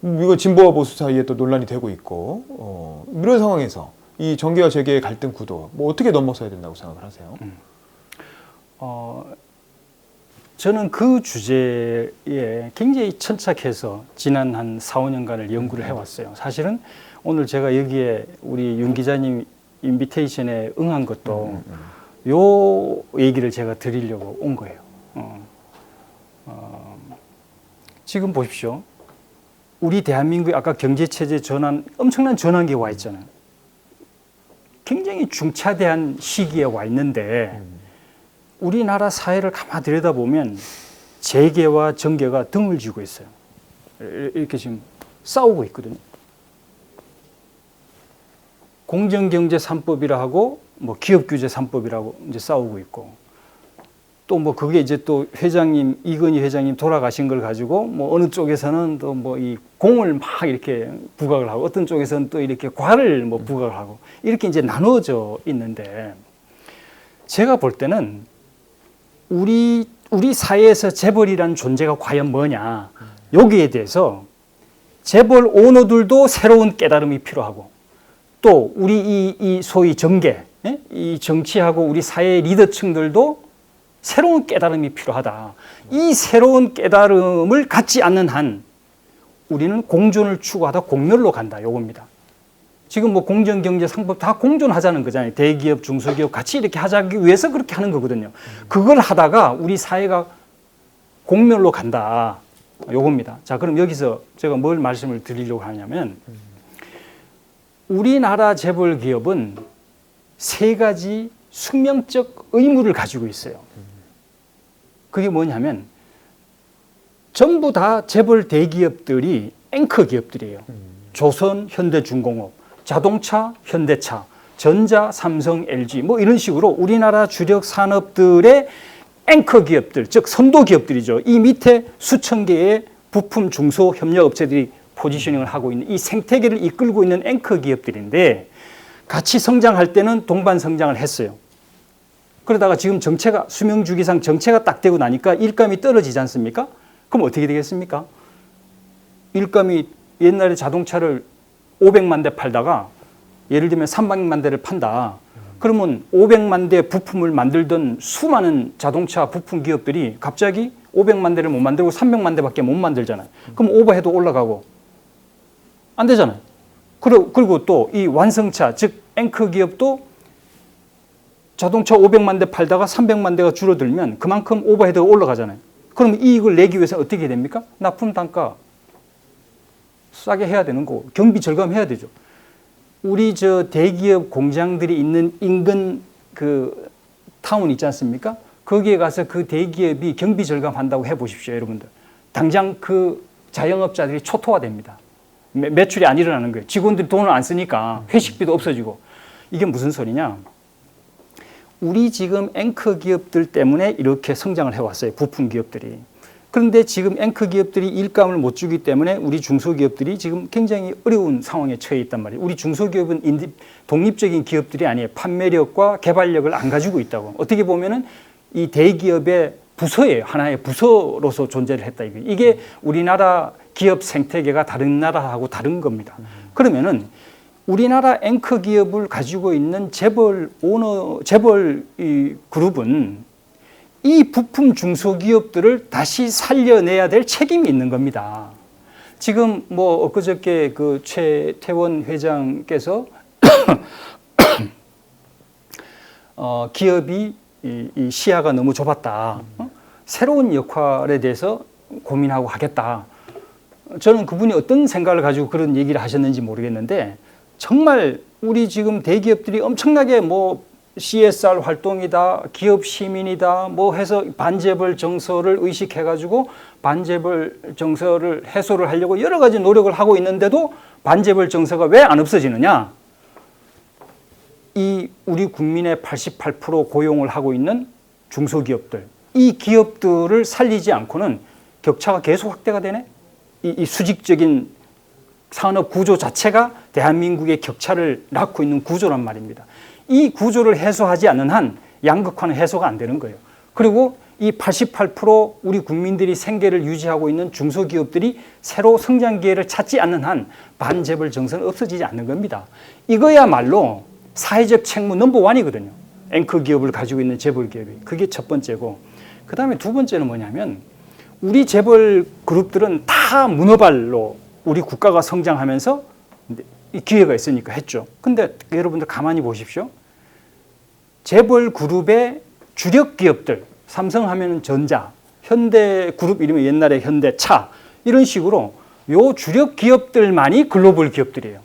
이거 진보와 보수 사이에 또 논란이 되고 있고 이런 상황에서 이 정계와 재계의 갈등 구도 뭐 어떻게 넘어서야 된다고 생각을 하세요? 저는 그 주제에 굉장히 천착해서 지난 한 4, 5년간을 연구를 해왔어요. 사실은 오늘 제가 여기에 우리 윤 기자님 인비테이션에 응한 것도 요 얘기를 제가 드리려고 온 거예요. 지금 보십시오. 우리 대한민국의 아까 경제체제 전환, 엄청난 전환기에 와 있잖아요. 굉장히 중차대한 시기에 와 있는데 우리나라 사회를 가만히 들여다보면 재계와 정계가 등을 쥐고 있어요. 이렇게 지금 싸우고 있거든요. 공정경제 3법이라 하고 뭐 기업규제 3법이라고 이제 싸우고 있고 또 뭐 그게 이제 또 회장님 이건희 회장님 돌아가신 걸 가지고 뭐 어느 쪽에서는 또 뭐 이 공을 막 이렇게 부각을 하고 어떤 쪽에서는 또 이렇게 과를 뭐 부각을 하고 이렇게 이제 나눠져 있는데 제가 볼 때는 우리 사회에서 재벌이라는 존재가 과연 뭐냐 여기에 대해서 재벌 오너들도 새로운 깨달음이 필요하고 또 우리 이 소위 정계 예? 이 정치하고 우리 사회 리더층들도 새로운 깨달음이 필요하다. 이 새로운 깨달음을 갖지 않는 한 우리는 공존을 추구하다 공멸로 간다. 요겁니다. 지금 뭐 공정경제 상법 다 공존하자는 거잖아요. 대기업, 중소기업 같이 이렇게 하자기 위해서 그렇게 하는 거거든요. 그걸 하다가 우리 사회가 공멸로 간다. 요겁니다. 자, 그럼 여기서 제가 뭘 말씀을 드리려고 하냐면 우리나라 재벌 기업은 세 가지 숙명적 의무를 가지고 있어요. 그게 뭐냐면 전부 다 재벌 대기업들이 앵커 기업들이에요. 조선, 현대중공업, 자동차, 현대차, 전자, 삼성, LG 뭐 이런 식으로 우리나라 주력 산업들의 앵커 기업들, 즉 선도 기업들이죠. 이 밑에 수천 개의 부품 중소 협력 업체들이 포지셔닝을 하고 있는 이 생태계를 이끌고 있는 앵커 기업들인데 같이 성장할 때는 동반 성장을 했어요. 그러다가 지금 정체가 수명 주기상 정체가 딱 되고 나니까 일감이 떨어지지 않습니까? 그럼 어떻게 되겠습니까? 일감이 옛날에 자동차를 500만 대 팔다가 예를 들면 300만 대를 판다. 그러면 500만 대 부품을 만들던 수많은 자동차 부품 기업들이 갑자기 500만 대를 못 만들고 300만 대밖에 못 만들잖아요. 그럼 오버헤드 올라가고 안 되잖아요. 그리고 또 이 완성차, 즉 앵커 기업도 자동차 500만 대 팔다가 300만 대가 줄어들면 그만큼 오버헤드가 올라가잖아요. 그럼 이익을 내기 위해서 어떻게 됩니까? 납품 단가 싸게 해야 되는 거고 경비 절감해야 되죠. 우리 저 대기업 공장들이 있는 인근 그 타운 있지 않습니까? 거기에 가서 그 대기업이 경비 절감한다고 해보십시오, 여러분들. 당장 그 자영업자들이 초토화됩니다. 매출이 안 일어나는 거예요. 직원들이 돈을 안 쓰니까 회식비도 없어지고. 이게 무슨 소리냐? 우리 지금 앵커 기업들 때문에 이렇게 성장을 해왔어요. 부품 기업들이. 그런데 지금 앵커 기업들이 일감을 못 주기 때문에 우리 중소기업들이 지금 굉장히 어려운 상황에 처해 있단 말이에요. 우리 중소기업은 독립적인 기업들이 아니에요. 판매력과 개발력을 안 가지고 있다고. 어떻게 보면은 이 대기업의 부서예요. 하나의 부서로서 존재를 했다. 이게 우리나라 기업 생태계가 다른 나라하고 다른 겁니다. 그러면은 우리나라 앵커 기업을 가지고 있는 재벌 이 그룹은 이 부품 중소기업들을 다시 살려내야 될 책임이 있는 겁니다. 지금 뭐 엊그저께 그 최태원 회장께서 기업이 이 시야가 너무 좁았다. 새로운 역할에 대해서 고민하고 하겠다. 저는 그분이 어떤 생각을 가지고 그런 얘기를 하셨는지 모르겠는데 정말 우리 지금 대기업들이 엄청나게 뭐 CSR 활동이다, 기업 시민이다, 뭐 해서 반재벌 정서를 의식해가지고 반재벌 정서를 해소를 하려고 여러 가지 노력을 하고 있는데도 반재벌 정서가 왜 안 없어지느냐? 이 우리 국민의 88% 고용을 하고 있는 중소기업들, 이 기업들을 살리지 않고는 격차가 계속 확대가 되네? 이 수직적인 산업 구조 자체가 대한민국의 격차를 낳고 있는 구조란 말입니다. 이 구조를 해소하지 않는 한 양극화는 해소가 안 되는 거예요. 그리고 이 88% 우리 국민들이 생계를 유지하고 있는 중소기업들이 새로 성장 기회를 찾지 않는 한 반재벌 정서는 없어지지 않는 겁니다. 이거야말로 사회적 책무 넘버1이거든요. 앵커 기업을 가지고 있는 재벌 기업이. 그게 첫 번째고. 그 다음에 두 번째는 뭐냐면 우리 재벌 그룹들은 다 문어발로 우리 국가가 성장하면서 이 기회가 있으니까 했죠. 근데 여러분들 가만히 보십시오. 재벌 그룹의 주력 기업들, 삼성 하면은 전자, 현대 그룹 이름이 옛날에 현대차 이런 식으로 요 주력 기업들만이 글로벌 기업들이에요.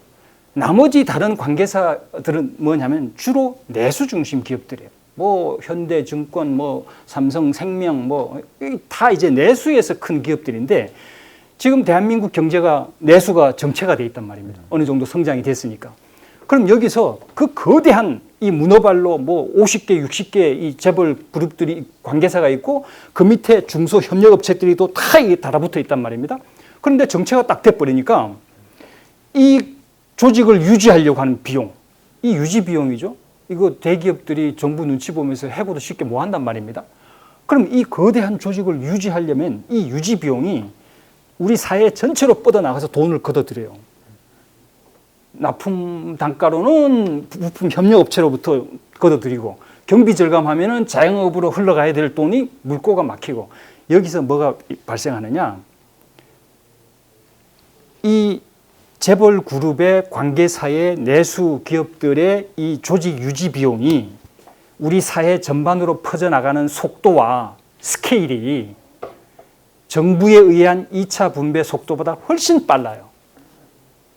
나머지 다른 관계사들은 뭐냐면 주로 내수 중심 기업들이에요. 뭐 현대증권, 뭐 삼성생명, 뭐 다 이제 내수에서 큰 기업들인데 지금 대한민국 경제가 내수가 정체가 돼 있단 말입니다. 어느 정도 성장이 됐으니까. 그럼 여기서 그 거대한 이 문어발로 뭐 50개, 60개 이 재벌 그룹들이 관계사가 있고 그 밑에 중소 협력업체들이 또 다 이게 달아붙어 있단 말입니다. 그런데 정체가 딱 돼버리니까 이 조직을 유지하려고 하는 비용, 이 유지 비용이죠. 이거 대기업들이 정부 눈치 보면서 해고도 쉽게 못 한단 말입니다. 그럼 이 거대한 조직을 유지하려면 이 유지 비용이 우리 사회 전체로 뻗어나가서 돈을 걷어들여요. 납품 단가로는 부품 협력업체로부터 걷어들이고 경비 절감하면은 자영업으로 흘러가야 될 돈이 물꼬가 막히고 여기서 뭐가 발생하느냐? 이 재벌 그룹의 관계사의 내수 기업들의 이 조직 유지 비용이 우리 사회 전반으로 퍼져나가는 속도와 스케일이 정부에 의한 2차 분배 속도보다 훨씬 빨라요.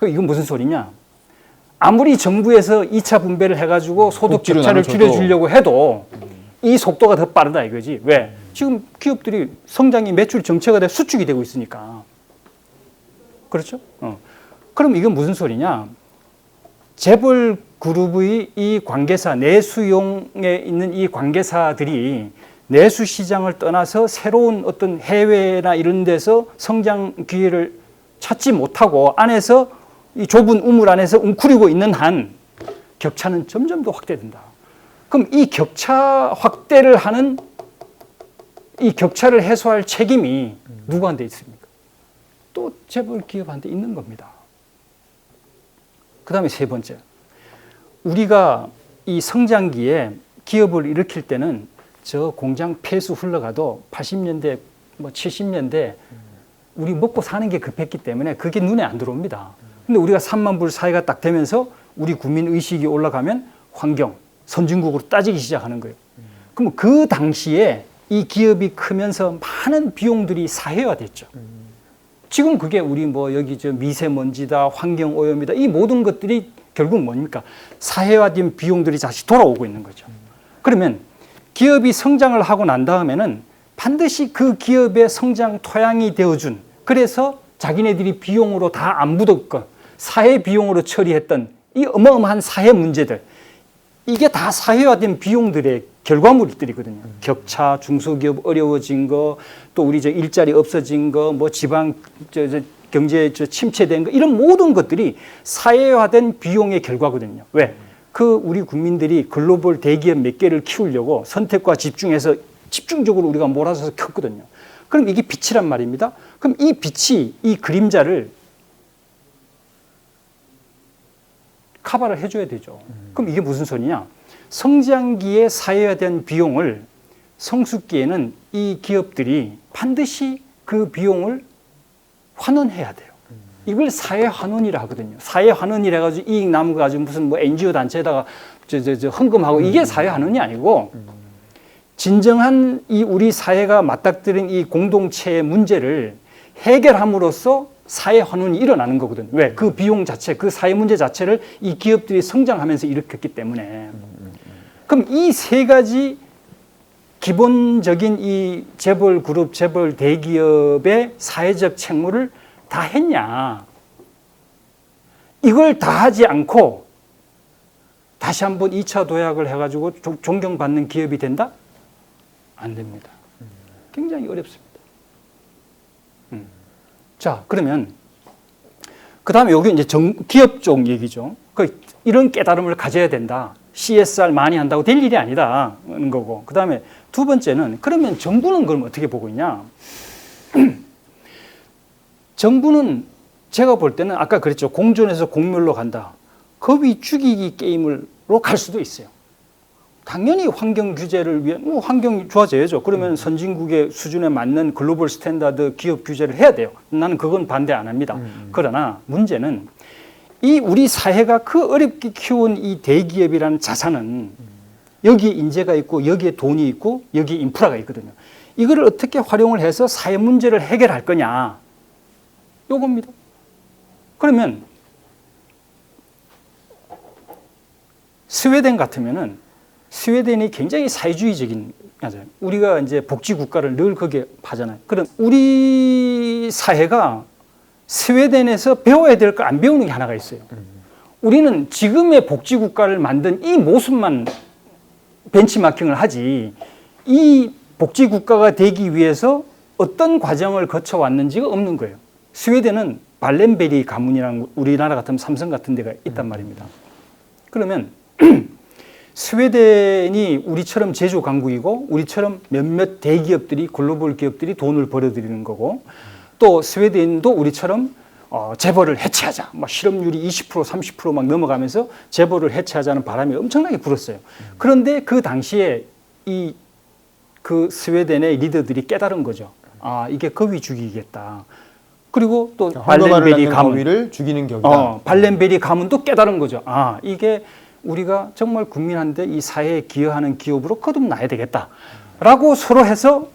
이건 무슨 소리냐? 아무리 정부에서 2차 분배를 해가지고 소득 격차를 줄여주려고 해도 이 속도가 더 빠르다 이거지. 왜? 지금 기업들이 성장이 매출 정체가 돼 수축이 되고 있으니까. 그렇죠? 그럼 이건 무슨 소리냐? 재벌 그룹의 이 관계사, 내수용에 있는 이 관계사들이 내수 시장을 떠나서 새로운 어떤 해외나 이런 데서 성장 기회를 찾지 못하고 안에서 이 좁은 우물 안에서 웅크리고 있는 한 격차는 점점 더 확대된다. 그럼 이 격차 확대를 하는 이 격차를 해소할 책임이 누구한테 있습니까? 또 재벌 기업한테 있는 겁니다. 그 다음에 세 번째. 우리가 이 성장기에 기업을 일으킬 때는 저 공장 폐수 흘러가도 80년대, 뭐 70년대 우리 먹고 사는 게 급했기 때문에 그게 눈에 안 들어옵니다. 근데 우리가 3만 불 사회가 딱 되면서 우리 국민 의식이 올라가면 환경, 선진국으로 따지기 시작하는 거예요. 그럼 그 당시에 이 기업이 크면서 많은 비용들이 사회화됐죠. 지금 그게 우리 뭐 여기 저 미세먼지다, 환경 오염이다, 이 모든 것들이 결국 뭡니까? 사회화된 비용들이 다시 돌아오고 있는 거죠. 그러면 기업이 성장을 하고 난 다음에는 반드시 그 기업의 성장 토양이 되어준, 그래서 자기네들이 비용으로 다 안 묻었건 사회 비용으로 처리했던 이 어마어마한 사회 문제들, 이게 다 사회화된 비용들의 결과물들이거든요. 격차, 중소기업 어려워진 거, 또 우리 저 일자리 없어진 거, 뭐 지방 경제 침체된 거, 이런 모든 것들이 사회화된 비용의 결과거든요. 왜? 그 우리 국민들이 글로벌 대기업 몇 개를 키우려고 선택과 집중해서 집중적으로 우리가 몰아서서 켰거든요. 그럼 이게 빛이란 말입니다. 그럼 이 빛이 이 그림자를 커버를 해줘야 되죠. 그럼 이게 무슨 소리냐? 성장기에 사회화된 비용을 성숙기에는 이 기업들이 반드시 그 비용을 환원해야 돼요. 이걸 사회환원이라 하거든요. 사회환원이라 가지고 이익 남은 거 가지고 무슨 뭐 NGO 단체에다가 헌금하고 이게 사회환원이 아니고 진정한 이 우리 사회가 맞닥뜨린 이 공동체의 문제를 해결함으로써 사회환원이 일어나는 거거든. 왜? 그 비용 자체, 그 사회 문제 자체를 이 기업들이 성장하면서 일으켰기 때문에. 그럼 이 세 가지 기본적인 이 재벌 그룹, 재벌 대기업의 사회적 책무를 다 했냐? 이걸 다 하지 않고 다시 한번 2차 도약을 해가지고 존경받는 기업이 된다? 안 됩니다. 굉장히 어렵습니다. 자, 그러면 그 다음에 여기 이제 기업 쪽 얘기죠. 이런 깨달음을 가져야 된다. CSR 많이 한다고 될 일이 아니다는 거고. 그 다음에 두 번째는 그러면 정부는 그럼 어떻게 보고 있냐? 정부는 제가 볼 때는 아까 그랬죠. 공존에서 공멸로 간다. 거위 죽이기 게임으로 갈 수도 있어요. 당연히 환경 규제를 위해 환경이 좋아져야죠. 그러면 선진국의 수준에 맞는 글로벌 스탠다드 기업 규제를 해야 돼요. 나는 그건 반대 안 합니다. 그러나 문제는 이 우리 사회가 그 어렵게 키운 이 대기업이라는 자산은 여기에 인재가 있고 여기에 돈이 있고 여기에 인프라가 있거든요. 이거를 어떻게 활용을 해서 사회 문제를 해결할 거냐, 요겁니다. 그러면 스웨덴 같으면은 스웨덴이 굉장히 사회주의적인 맞아요. 우리가 이제 복지 국가를 늘 거기에 하잖아요. 그럼 우리 사회가 스웨덴에서 배워야 될 거 안 배우는 게 하나가 있어요. 우리는 지금의 복지 국가를 만든 이 모습만 벤치마킹을 하지 이 복지 국가가 되기 위해서 어떤 과정을 거쳐 왔는지가 없는 거예요. 스웨덴은 발렌베리 가문이랑 우리나라 같으면 삼성 같은 데가 있단 말입니다. 그러면 스웨덴이 우리처럼 제조 강국이고 우리처럼 몇몇 대기업들이 글로벌 기업들이 돈을 벌어들이는 거고 또 스웨덴도 우리처럼 재벌을 해체하자. 막 실업률이 20% 30% 막 넘어가면서 재벌을 해체하자는 바람이 엄청나게 불었어요. 그런데 그 당시에 그 스웨덴의 리더들이 깨달은 거죠. 아, 이게 거위 죽이겠다. 그리고 또 발렌베리 가문, 거위를 죽이는 격이다. 발렌베리 가문도 깨달은 거죠. 아, 이게 우리가 정말 국민한테 이 사회에 기여하는 기업으로 거듭나야 되겠다라고 서로 해서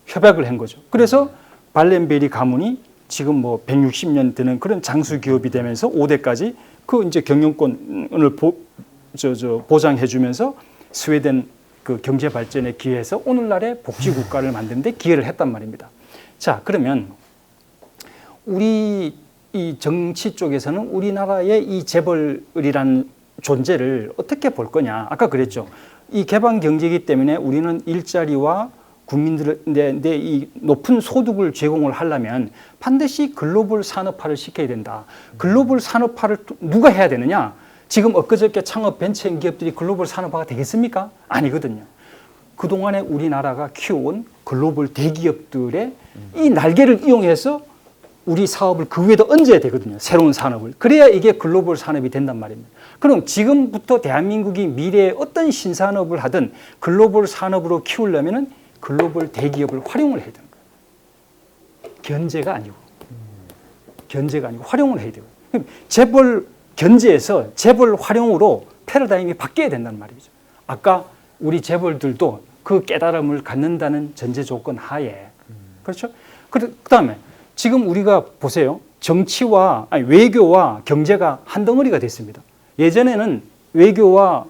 협약을 한 거죠. 그래서 발렌베리 가문이 지금 뭐 160년 되는 그런 장수 기업이 되면서 5대까지 그 이제 경영권을 보장해주면서 스웨덴 그 경제 발전에 기여해서 오늘날의 복지 국가를 만드는 데 기여를 했단 말입니다. 자, 그러면 우리 이 정치 쪽에서는 우리나라의 이 재벌이라는 존재를 어떻게 볼 거냐. 아까 그랬죠. 이 개방 경제이기 때문에 우리는 일자리와 국민들의 이 높은 소득을 제공을 하려면 반드시 글로벌 산업화를 시켜야 된다. 글로벌 산업화를 누가 해야 되느냐? 지금 엊그저께 창업 벤처 기업들이 글로벌 산업화가 되겠습니까? 아니거든요. 그동안에 우리나라가 키워온 글로벌 대기업들의 이 날개를 이용해서 우리 사업을 그 위에다 얹어야 되거든요. 새로운 산업을. 그래야 이게 글로벌 산업이 된단 말입니다. 그럼 지금부터 대한민국이 미래에 어떤 신산업을 하든 글로벌 산업으로 키우려면은 글로벌 대기업을 활용을 해야 되는 거예요. 견제가 아니고 활용을 해야 돼요. 재벌 견제에서 재벌 활용으로 패러다임이 바뀌어야 된다는 말이죠. 아까 우리 재벌들도 그 깨달음을 갖는다는 전제 조건 하에 그렇죠? 그다음에 지금 우리가 보세요. 외교와 경제가 한 덩어리가 됐습니다. 예전에는 외교와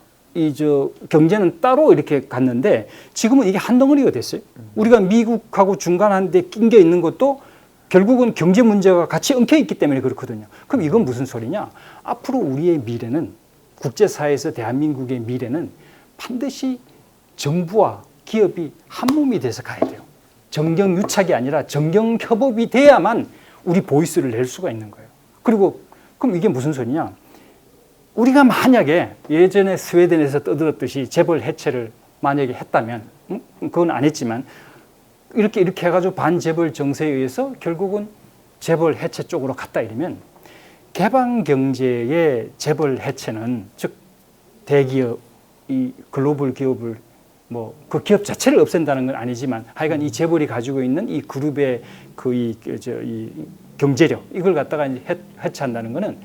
경제는 따로 이렇게 갔는데 지금은 이게 한 덩어리가 됐어요. 우리가 미국하고 중간한데 낀게 있는 것도 결국은 경제 문제가 같이 엉켜 있기 때문에 그렇거든요. 그럼 이건 무슨 소리냐? 앞으로 우리의 미래는 국제사회에서 대한민국의 미래는 반드시 정부와 기업이 한 몸이 돼서 가야 돼요. 정경유착이 아니라 정경협업이 돼야만 우리 보이스를 낼 수가 있는 거예요. 그리고 그럼 이게 무슨 소리냐? 우리가 만약에 예전에 스웨덴에서 떠들었듯이 재벌 해체를 만약에 했다면, 그건 안 했지만 이렇게 해가지고 반재벌 정세에 의해서 결국은 재벌 해체 쪽으로 갔다 이러면 개방 경제의 재벌 해체는 즉 대기업, 이 글로벌 기업을 그 기업 자체를 없앤다는 건 아니지만 하여간 이 재벌이 가지고 있는 이 그룹의 이 경제력 이걸 갖다가 이제 해체한다는 거는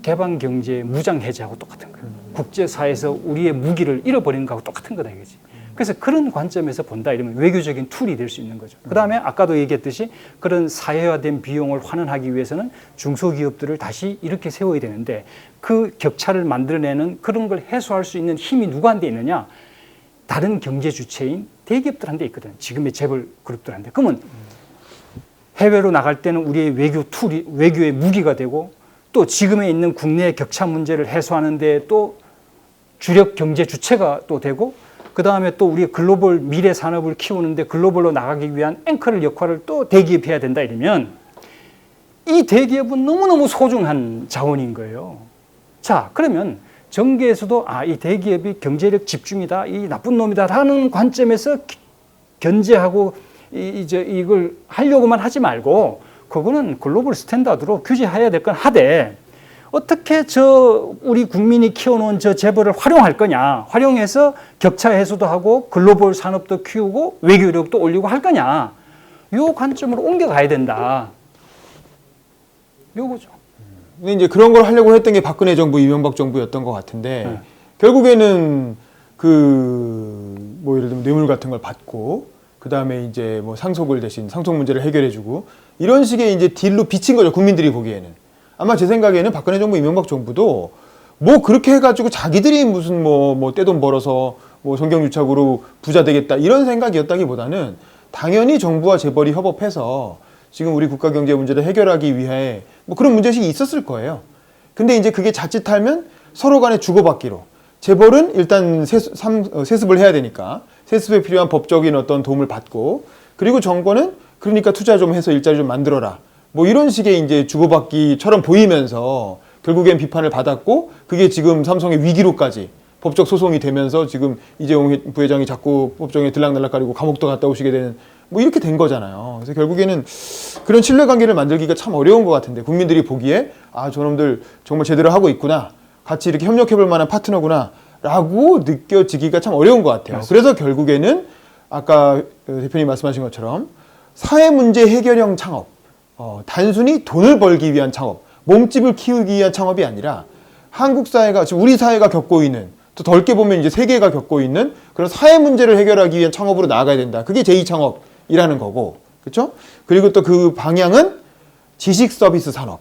개방 경제의 무장 해제하고 똑같은 거예요. 국제사회에서 우리의 무기를 잃어버리는 거하고 똑같은 거다 이거지. 그래서 그런 관점에서 본다 이러면 외교적인 툴이 될 수 있는 거죠. 그다음에 아까도 얘기했듯이 그런 사회화된 비용을 환원하기 위해서는 중소기업들을 다시 이렇게 세워야 되는데 그 격차를 만들어내는 그런 걸 해소할 수 있는 힘이 누구한테 있느냐? 다른 경제 주체인 대기업들한테 있거든요. 지금의 재벌 그룹들한테. 그러면 해외로 나갈 때는 우리의 외교 툴이 외교의 무기가 되고 또 지금에 있는 국내 격차 문제를 해소하는데 또 주력 경제 주체가 또 되고 그 다음에 또 우리 글로벌 미래 산업을 키우는데 글로벌로 나가기 위한 앵커를 역할을 또 대기업이 해야 된다 이러면 이 대기업은 너무너무 소중한 자원인 거예요. 자, 그러면 정계에서도 이 대기업이 경제력 집중이다, 이 나쁜 놈이다라는 관점에서 견제하고 이걸 하려고만 하지 말고 그거는 글로벌 스탠다드로 규제해야 될 건 하되 어떻게 우리 국민이 키워놓은 재벌을 활용할 거냐, 활용해서 격차 해소도 하고 글로벌 산업도 키우고 외교력도 올리고 할 거냐, 요 관점으로 옮겨가야 된다. 요거죠. 근데 이제 그런 걸 하려고 했던 게 박근혜 정부, 이명박 정부였던 것 같은데 결국에는 예를 들면 뇌물 같은 걸 받고 그 다음에 이제 상속을 대신 상속 문제를 해결해주고 이런 식의 이제 딜로 비친 거죠, 국민들이 보기에는. 아마 제 생각에는 박근혜 정부, 이명박 정부도 그렇게 해가지고 자기들이 무슨 떼돈 벌어서 정경유착으로 부자 되겠다 이런 생각이었다기보다는 당연히 정부와 재벌이 협업해서 지금 우리 국가 경제 문제를 해결하기 위해 그런 문제식이 있었을 거예요. 근데 이제 그게 자칫하면 서로 간에 주고받기로 재벌은 일단 세습을 해야 되니까 세습에 필요한 법적인 어떤 도움을 받고 그리고 정권은 그러니까 투자 좀 해서 일자리 좀 만들어라. 이런 식의 이제 주고받기처럼 보이면서 결국엔 비판을 받았고 그게 지금 삼성의 위기로까지 법적 소송이 되면서 지금 이재용 부회장이 자꾸 법정에 들락날락거리고 감옥도 갔다 오시게 되는 이렇게 된 거잖아요. 그래서 결국에는 그런 신뢰관계를 만들기가 참 어려운 것 같은데 국민들이 보기에 아 저놈들 정말 제대로 하고 있구나, 같이 이렇게 협력해볼 만한 파트너구나 라고 느껴지기가 참 어려운 것 같아요. 맞습니다. 그래서 결국에는 아까 대표님 말씀하신 것처럼 사회 문제 해결형 창업, 단순히 돈을 벌기 위한 창업, 몸집을 키우기 위한 창업이 아니라 한국 사회가, 지금 우리 사회가 겪고 있는, 또 넓게 보면 이제 세계가 겪고 있는 그런 사회 문제를 해결하기 위한 창업으로 나아가야 된다. 그게 제2창업이라는 거고, 그렇죠? 그리고 또 그 방향은 지식 서비스 산업,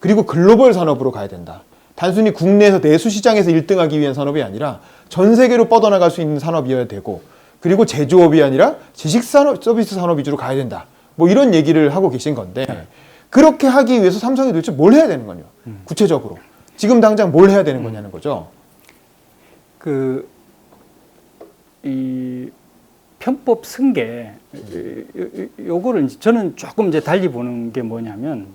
그리고 글로벌 산업으로 가야 된다. 단순히 국내에서 내수 시장에서 1등하기 위한 산업이 아니라 전 세계로 뻗어나갈 수 있는 산업이어야 되고, 그리고 제조업이 아니라 지식 산업, 서비스 산업 위주로 가야 된다. 뭐 이런 얘기를 하고 계신 건데, 그렇게 하기 위해서 삼성이 도대체 뭘 해야 되는 거냐? 구체적으로 지금 당장 뭘 해야 되는 거냐는 거죠. 이 편법 승계, 요거를 저는 조금 이제 달리 보는 게 뭐냐면,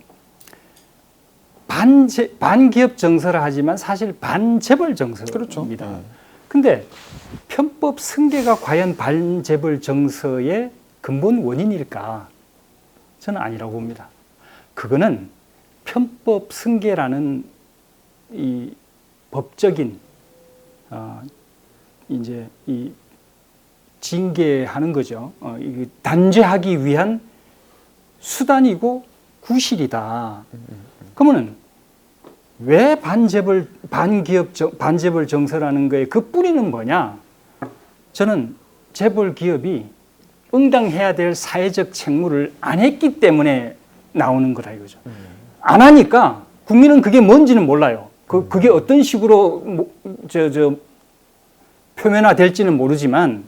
반기업 정서라 하지만 사실 반재벌 정서입니다. 그렇죠. 근데 편법 승계가 과연 반재벌 정서의 근본 원인일까? 저는 아니라고 봅니다. 그거는 편법 승계라는 이 법적인 이제 이 징계하는 거죠. 이 단죄하기 위한 수단이고 구실이다. 그러면은 왜 반재벌 정서라는 거에 그 뿌리는 뭐냐? 저는 재벌 기업이 응당해야 될 사회적 책무를 안 했기 때문에 나오는 거라 이거죠. 안 하니까 국민은 그게 뭔지는 몰라요. 그게 어떤 식으로 표면화될지는 모르지만,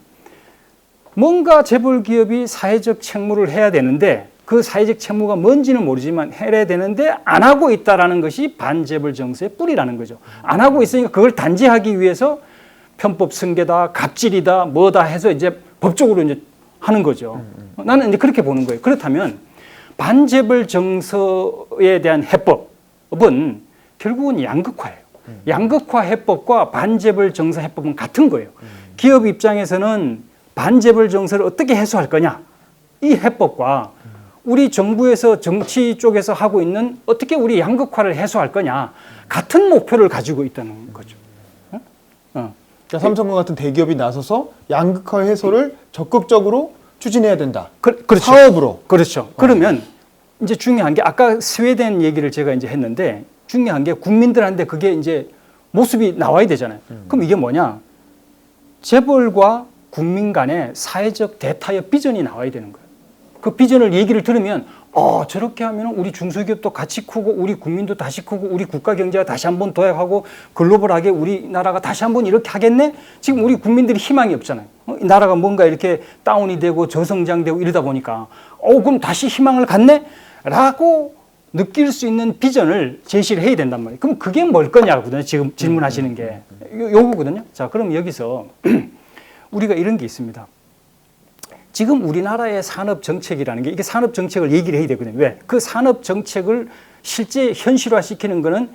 뭔가 재벌 기업이 사회적 책무를 해야 되는데 그 사회적 책무가 뭔지는 모르지만 해야 되는데 안 하고 있다라는 것이 반재벌 정서의 뿌리라는 거죠. 안 하고 있으니까 그걸 단죄하기 위해서 편법 승계다, 갑질이다, 뭐다 해서 이제 법적으로 이제 하는 거죠. 나는 이제 그렇게 보는 거예요. 그렇다면 반재벌 정서에 대한 해법은 결국은 양극화예요. 양극화 해법과 반재벌 정서 해법은 같은 거예요. 기업 입장에서는 반재벌 정서를 어떻게 해소할 거냐, 이 해법과 우리 정부에서 정치 쪽에서 하고 있는 어떻게 우리 양극화를 해소할 거냐, 같은 목표를 가지고 있다는 거죠. 그러니까 삼성과 같은 대기업이 나서서 양극화 해소를 적극적으로 추진해야 된다. 그렇죠. 사업으로. 그렇죠. 그러면 이제 중요한 게, 아까 스웨덴 얘기를 제가 이제 했는데, 중요한 게 국민들한테 그게 이제 모습이 나와야 되잖아요. 그럼 이게 뭐냐? 재벌과 국민 간의 사회적 대타협 비전이 나와야 되는 거예요. 그 비전을 얘기를 들으면 저렇게 하면 우리 중소기업도 같이 크고 우리 국민도 다시 크고 우리 국가 경제가 다시 한번 도약하고 글로벌하게 우리나라가 다시 한번 이렇게 하겠네? 지금 우리 국민들이 희망이 없잖아요. 이 나라가 뭔가 이렇게 다운이 되고 저성장되고 이러다 보니까 그럼 다시 희망을 갖네? 라고 느낄 수 있는 비전을 제시를 해야 된단 말이에요. 그럼 그게 뭘 거냐거든요. 지금 질문하시는 게 요거거든요. 자, 그럼 여기서 우리가 이런 게 있습니다. 지금 우리나라의 산업 정책이라는 게, 이게 산업 정책을 얘기를 해야 되거든요. 왜? 그 산업 정책을 실제 현실화시키는 거는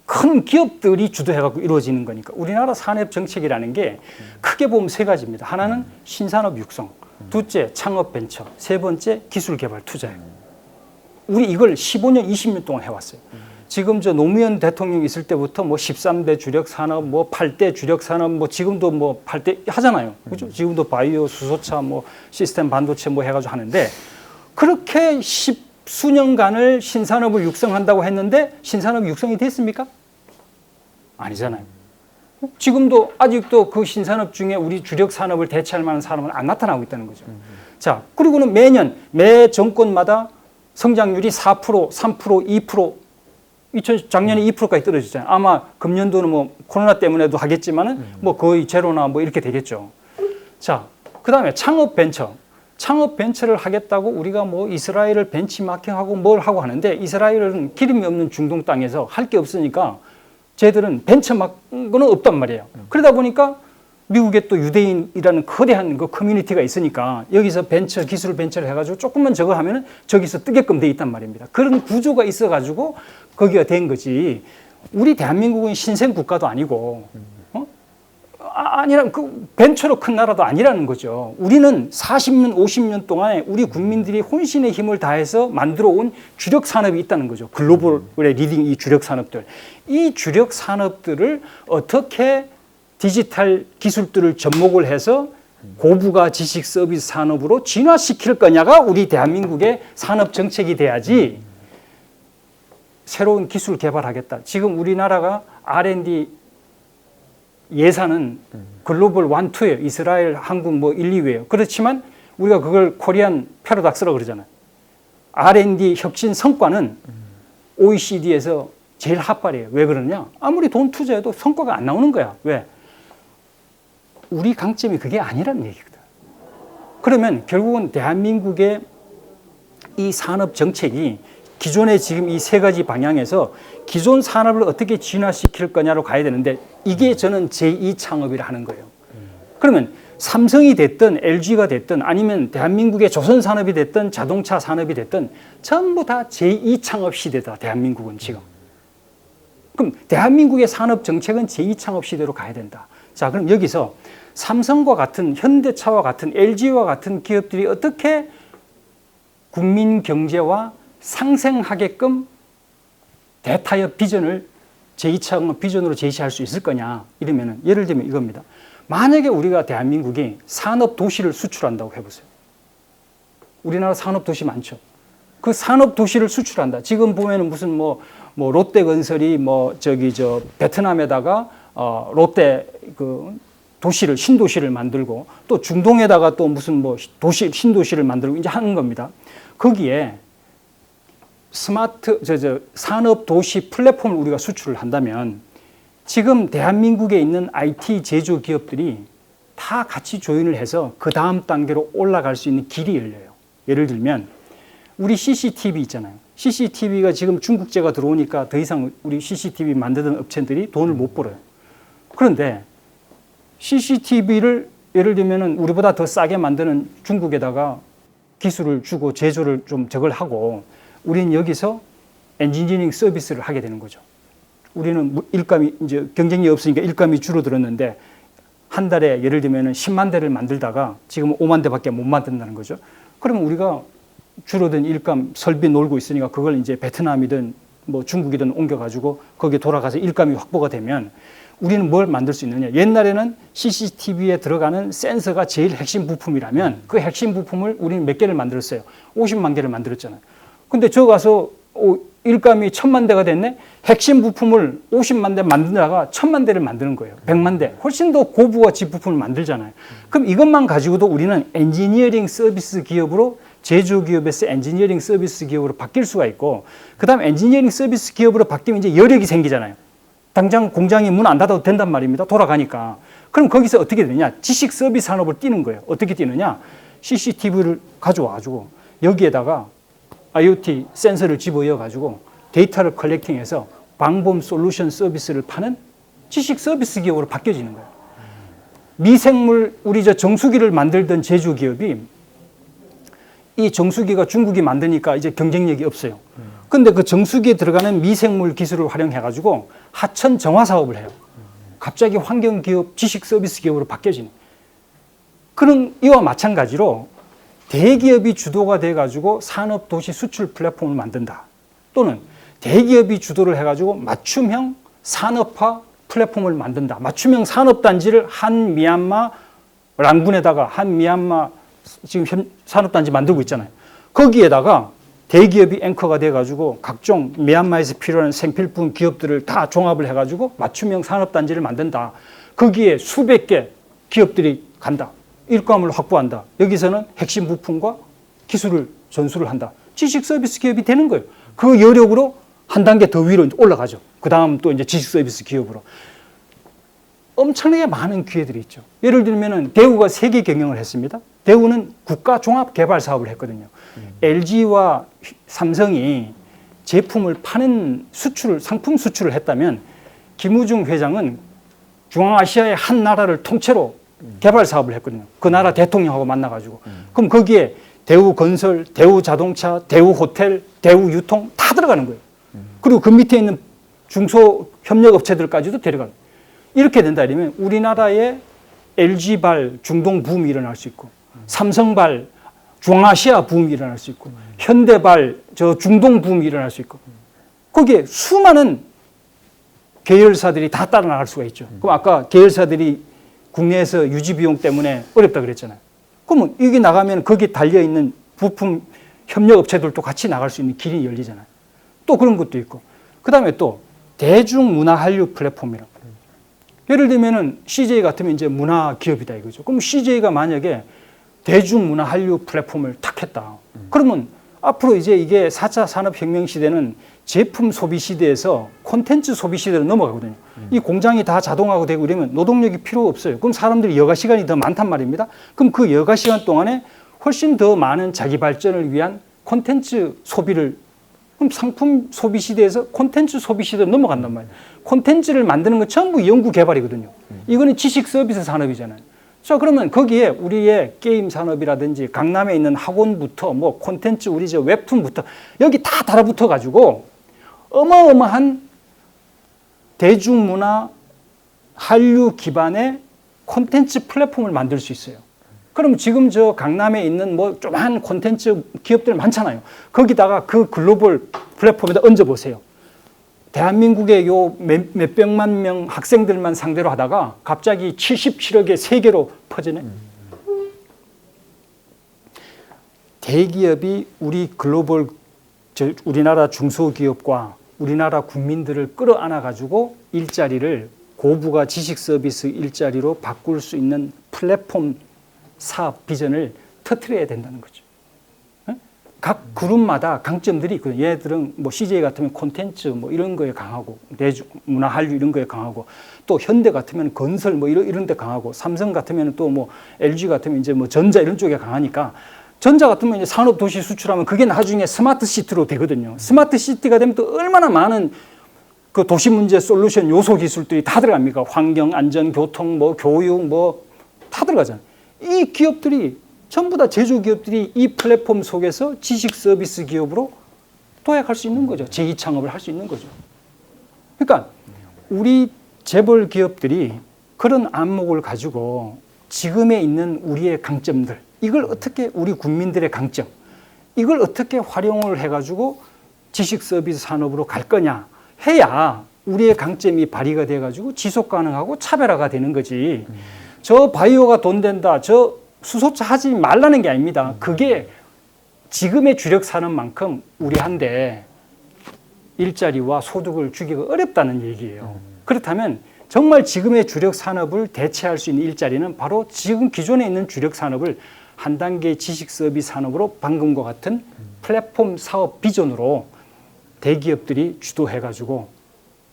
큰 기업들이 주도해갖고 이루어지는 거니까. 우리나라 산업 정책이라는 게 크게 보면 세 가지입니다. 하나는 신산업 육성, 둘째 창업 벤처, 세 번째 기술 개발 투자예요. 우리 이걸 15년, 20년 동안 해왔어요. 지금 저 노무현 대통령 있을 때부터 뭐 13대 주력 산업, 뭐 8대 주력 산업, 뭐 지금도 뭐 8대 하잖아요. 그죠? 지금도 바이오, 수소차, 뭐 시스템 반도체 뭐 해가지고 하는데, 그렇게 10수년간을 신산업을 육성한다고 했는데 신산업 육성이 됐습니까? 아니잖아요. 지금도 아직도 그 신산업 중에 우리 주력 산업을 대체할 만한 산업은 안 나타나고 있다는 거죠. 자, 그리고는 매년 매 정권마다 성장률이 4%, 3%, 2%, 작년에 2%까지 떨어졌잖아요. 아마 금년도는 뭐 코로나 때문에도 하겠지만은 뭐 거의 제로나 뭐 이렇게 되겠죠. 자, 그 다음에 창업 벤처. 창업 벤처를 하겠다고 우리가 뭐 이스라엘을 벤치마킹하고 뭘 하고 하는데, 이스라엘은 기름이 없는 중동 땅에서 할 게 없으니까 쟤들은 벤처마크는 없단 말이에요. 그러다 보니까 미국에 또 유대인이라는 거대한 그 커뮤니티가 있으니까 여기서 벤처, 기술 벤처를 해가지고 조금만 저거 하면은 저기서 뜨게끔 돼 있단 말입니다. 그런 구조가 있어가지고 거기가 된 거지. 우리 대한민국은 신생 국가도 아니고, 아니란 그 벤처로 큰 나라도 아니라는 거죠. 우리는 40년, 50년 동안에 우리 국민들이 혼신의 힘을 다해서 만들어 온 주력 산업이 있다는 거죠. 글로벌의 리딩 이 주력 산업들. 이 주력 산업들을 어떻게 디지털 기술들을 접목을 해서 고부가 지식 서비스 산업으로 진화시킬 거냐가 우리 대한민국의 산업 정책이 돼야지 새로운 기술 개발하겠다. 지금 우리나라가 R&D 예산은 글로벌 1, 2예요. 이스라엘, 한국 뭐 1, 2위예요. 그렇지만 우리가 그걸 코리안 패러닥스라고 그러잖아요. R&D 혁신 성과는 OECD에서 제일 핫발이에요. 왜 그러냐? 아무리 돈 투자해도 성과가 안 나오는 거야. 왜? 우리 강점이 그게 아니라는 얘기거든. 그러면 결국은 대한민국의 이 산업 정책이 기존의 지금 이 세 가지 방향에서 기존 산업을 어떻게 진화시킬 거냐로 가야 되는데 이게 저는 제2 창업이라 하는 거예요. 그러면 삼성이 됐든 LG가 됐든 아니면 대한민국의 조선산업이 됐든 자동차 산업이 됐든 전부 다 제2 창업 시대다. 대한민국은 지금. 그럼 대한민국의 산업 정책은 제2 창업 시대로 가야 된다. 자, 그럼 여기서 삼성과 같은 현대차와 같은 LG와 같은 기업들이 어떻게 국민 경제와 상생하게끔 대타협 비전을 제2창업 비전으로 제시할 수 있을 거냐 이러면은 예를 들면 이겁니다. 만약에 우리가 대한민국이 산업 도시를 수출한다고 해보세요. 우리나라 산업 도시 많죠. 그 산업 도시를 수출한다. 지금 보면은 무슨 뭐 롯데건설이 베트남에다가 롯데 그 도시를 신도시를 만들고 또 중동에다가 또 무슨 신도시를 만들고 이제 하는 겁니다. 거기에 스마트 산업 도시 플랫폼을 우리가 수출을 한다면 지금 대한민국에 있는 IT 제조 기업들이 다 같이 조인을 해서 그 다음 단계로 올라갈 수 있는 길이 열려요. 예를 들면 우리 CCTV 있잖아요. CCTV가 지금 중국제가 들어오니까 더 이상 우리 CCTV 만드는 업체들이 돈을 못 벌어요. 그런데 CCTV를 예를 들면 우리보다 더 싸게 만드는 중국에다가 기술을 주고 제조를 좀 저걸 하고 우리는 여기서 엔지니어링 서비스를 하게 되는 거죠. 우리는 일감이 이제 경쟁력이 없으니까 일감이 줄어들었는데 한 달에 예를 들면 10만 대를 만들다가 지금 5만 대밖에 못 만든다는 거죠. 그러면 우리가 줄어든 일감 설비 놀고 있으니까 그걸 이제 베트남이든 뭐 중국이든 옮겨가지고 거기에 돌아가서 일감이 확보가 되면 우리는 뭘 만들 수 있느냐. 옛날에는 CCTV에 들어가는 센서가 제일 핵심 부품이라면 그 핵심 부품을 우리는 몇 개를 만들었어요. 50만 개를 만들었잖아요. 근데 저 가서 일감이 1000만 대가 됐네. 핵심 부품을 50만 대 만들다가 1000만 대를 만드는 거예요. 100만 대. 훨씬 더 고부가치 부품을 만들잖아요. 그럼 이것만 가지고도 우리는 엔지니어링 서비스 기업으로 제조기업에서 엔지니어링 서비스 기업으로 바뀔 수가 있고 그다음 엔지니어링 서비스 기업으로 바뀌면 이제 여력이 생기잖아요. 당장 공장이 문 안 닫아도 된단 말입니다. 돌아가니까. 그럼 거기서 어떻게 되냐? 지식 서비스 산업을 띄는 거예요. 어떻게 띄느냐? CCTV를 가져와가지고 여기에다가 IoT 센서를 집어넣어가지고 데이터를 컬렉팅해서 방범 솔루션 서비스를 파는 지식 서비스 기업으로 바뀌어지는 거예요. 미생물 우리 정수기를 만들던 제조기업이 이 정수기가 중국이 만드니까 이제 경쟁력이 없어요. 근데 그 정수기에 들어가는 미생물 기술을 활용해가지고 하천 정화 사업을 해요. 갑자기 환경기업, 지식 서비스 기업으로 바뀌어지는. 그런 이와 마찬가지로 대기업이 주도가 돼가지고 산업도시 수출 플랫폼을 만든다. 또는 대기업이 주도를 해가지고 맞춤형 산업화 플랫폼을 만든다. 맞춤형 산업단지를 한 미얀마 랑군에다가 한 미얀마 지금 산업단지 만들고 있잖아요. 거기에다가 대기업이 앵커가 돼가지고 각종 미얀마에서 필요한 생필품 기업들을 다 종합을 해가지고 맞춤형 산업단지를 만든다. 거기에 수백 개 기업들이 간다. 일감을 확보한다. 여기서는 핵심 부품과 기술을 전수를 한다. 지식 서비스 기업이 되는 거예요. 그 여력으로 한 단계 더 위로 올라가죠. 그 다음 또 이제 지식 서비스 기업으로. 엄청나게 많은 기회들이 있죠. 예를 들면 대우가 세계 경영을 했습니다. 대우는 국가 종합 개발 사업을 했거든요. LG와 삼성이 제품을 파는 수출을, 상품 수출을 했다면 김우중 회장은 중앙아시아의 한 나라를 통째로 개발 사업을 했거든요. 그 나라 대통령하고 만나가지고. 그럼 거기에 대우건설, 대우자동차, 대우호텔, 대우유통 다 들어가는 거예요. 그리고 그 밑에 있는 중소협력업체들까지도 데려가는 거예요. 이렇게 된다면 우리나라에 LG발 중동 붐이 일어날 수 있고 삼성발 중앙아시아 붐이 일어날 수 있고 현대발 저 중동 붐이 일어날 수 있고 거기에 수많은 계열사들이 다 따라 나갈 수가 있죠. 그럼 아까 계열사들이 국내에서 유지 비용 때문에 어렵다 그랬잖아요. 그러면 이게 나가면 거기에 달려있는 부품 협력 업체들도 같이 나갈 수 있는 길이 열리잖아요. 또 그런 것도 있고. 그 다음에 또 대중문화 한류 플랫폼이라고. 예를 들면은 CJ 같으면 이제 문화 기업이다 이거죠. 그럼 CJ가 만약에 대중문화 한류 플랫폼을 탁 했다. 그러면 앞으로 이제 이게 4차 산업혁명 시대는 제품 소비 시대에서 콘텐츠 소비 시대로 넘어가거든요. 이 공장이 다 자동화가 되고 이러면 노동력이 필요 없어요. 그럼 사람들이 여가 시간이 더 많단 말입니다. 그럼 그 여가 시간 동안에 훨씬 더 많은 자기 발전을 위한 콘텐츠 소비를 그럼 상품 소비 시대에서 콘텐츠 소비 시대로 넘어간단 말이에요. 콘텐츠를 만드는 건 전부 연구 개발이거든요. 이거는 지식 서비스 산업이잖아요. 자, 그러면 거기에 우리의 게임 산업이라든지 강남에 있는 학원부터 뭐 콘텐츠 우리 저 웹툰부터 여기 다 달아붙어 가지고 어마어마한 대중문화 한류 기반의 콘텐츠 플랫폼을 만들 수 있어요. 그럼 지금 저 강남에 있는 뭐 조그만 콘텐츠 기업들 많잖아요. 거기다가 그 글로벌 플랫폼에다 얹어보세요. 대한민국의 요 몇백만 명 학생들만 상대로 하다가 갑자기 77억의 세계로 퍼지네. 대기업이 우리 글로벌 우리나라 중소기업과 우리나라 국민들을 끌어안아 가지고 일자리를 고부가 지식 서비스 일자리로 바꿀 수 있는 플랫폼 사업 비전을 터트려야 된다는 거죠. 각 그룹마다 강점들이 있거든요. 얘들은 뭐 CJ 같으면 콘텐츠 뭐 이런 거에 강하고 대중 문화 한류 이런 거에 강하고 또 현대 같으면 건설 뭐 이런 데 강하고 삼성 같으면 또 뭐 LG 같으면 이제 뭐 전자 이런 쪽에 강하니까 전자 같으면 이제 산업 도시 수출하면 그게 나중에 스마트 시티로 되거든요. 스마트 시티가 되면 또 얼마나 많은 그 도시 문제 솔루션 요소 기술들이 다 들어갑니까? 환경, 안전, 교통, 뭐 교육 뭐 다 들어가잖아요. 이 기업들이 전부 다 제조기업들이 이 플랫폼 속에서 지식 서비스 기업으로 도약할 수 있는 거죠. 제2 창업을 할 수 있는 거죠. 그러니까 우리 재벌 기업들이 그런 안목을 가지고 지금에 있는 우리의 강점들, 이걸 어떻게 우리 국민들의 강점, 이걸 어떻게 활용을 해가지고 지식 서비스 산업으로 갈 거냐 해야 우리의 강점이 발휘가 돼가지고 지속 가능하고 차별화가 되는 거지. 저 바이오가 돈 된다, 저 수소차 하지 말라는 게 아닙니다. 그게 지금의 주력 산업만큼 우리 한데 일자리와 소득을 주기가 어렵다는 얘기예요. 그렇다면 정말 지금의 주력 산업을 대체할 수 있는 일자리는 바로 지금 기존에 있는 주력 산업을 한 단계 지식 서비스 산업으로 방금과 같은 플랫폼 사업 비전으로 대기업들이 주도해가지고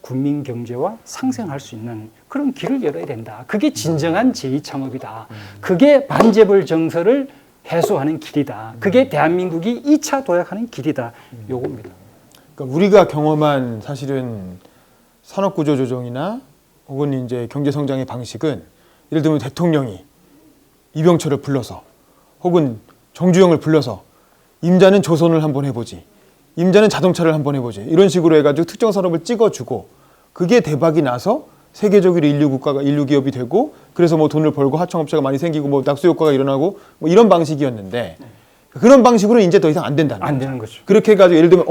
국민 경제와 상생할 수 있는 그런 길을 열어야 된다. 그게 진정한 제2창업이다. 그게 반재벌 정서를 해소하는 길이다. 그게 대한민국이 2차 도약하는 길이다. 요겁니다. 그러니까 우리가 경험한 사실은 산업구조 조정이나 혹은 이제 경제 성장의 방식은 예를 들면 대통령이 이병철을 불러서 혹은 정주영을 불러서 임자는 조선을 한번 해보지, 임자는 자동차를 한번 해보지, 이런 식으로 해가지고 특정 산업을 찍어주고 그게 대박이 나서 세계적으로 인류 기업이 되고 그래서 뭐 돈을 벌고 하청업체가 많이 생기고 뭐 낙수 효과가 일어나고 뭐 이런 방식이었는데 그런 방식으로 이제 더 이상 안 된다는 거죠. 안 되는 거죠. 그렇게 해가지고 예를 들면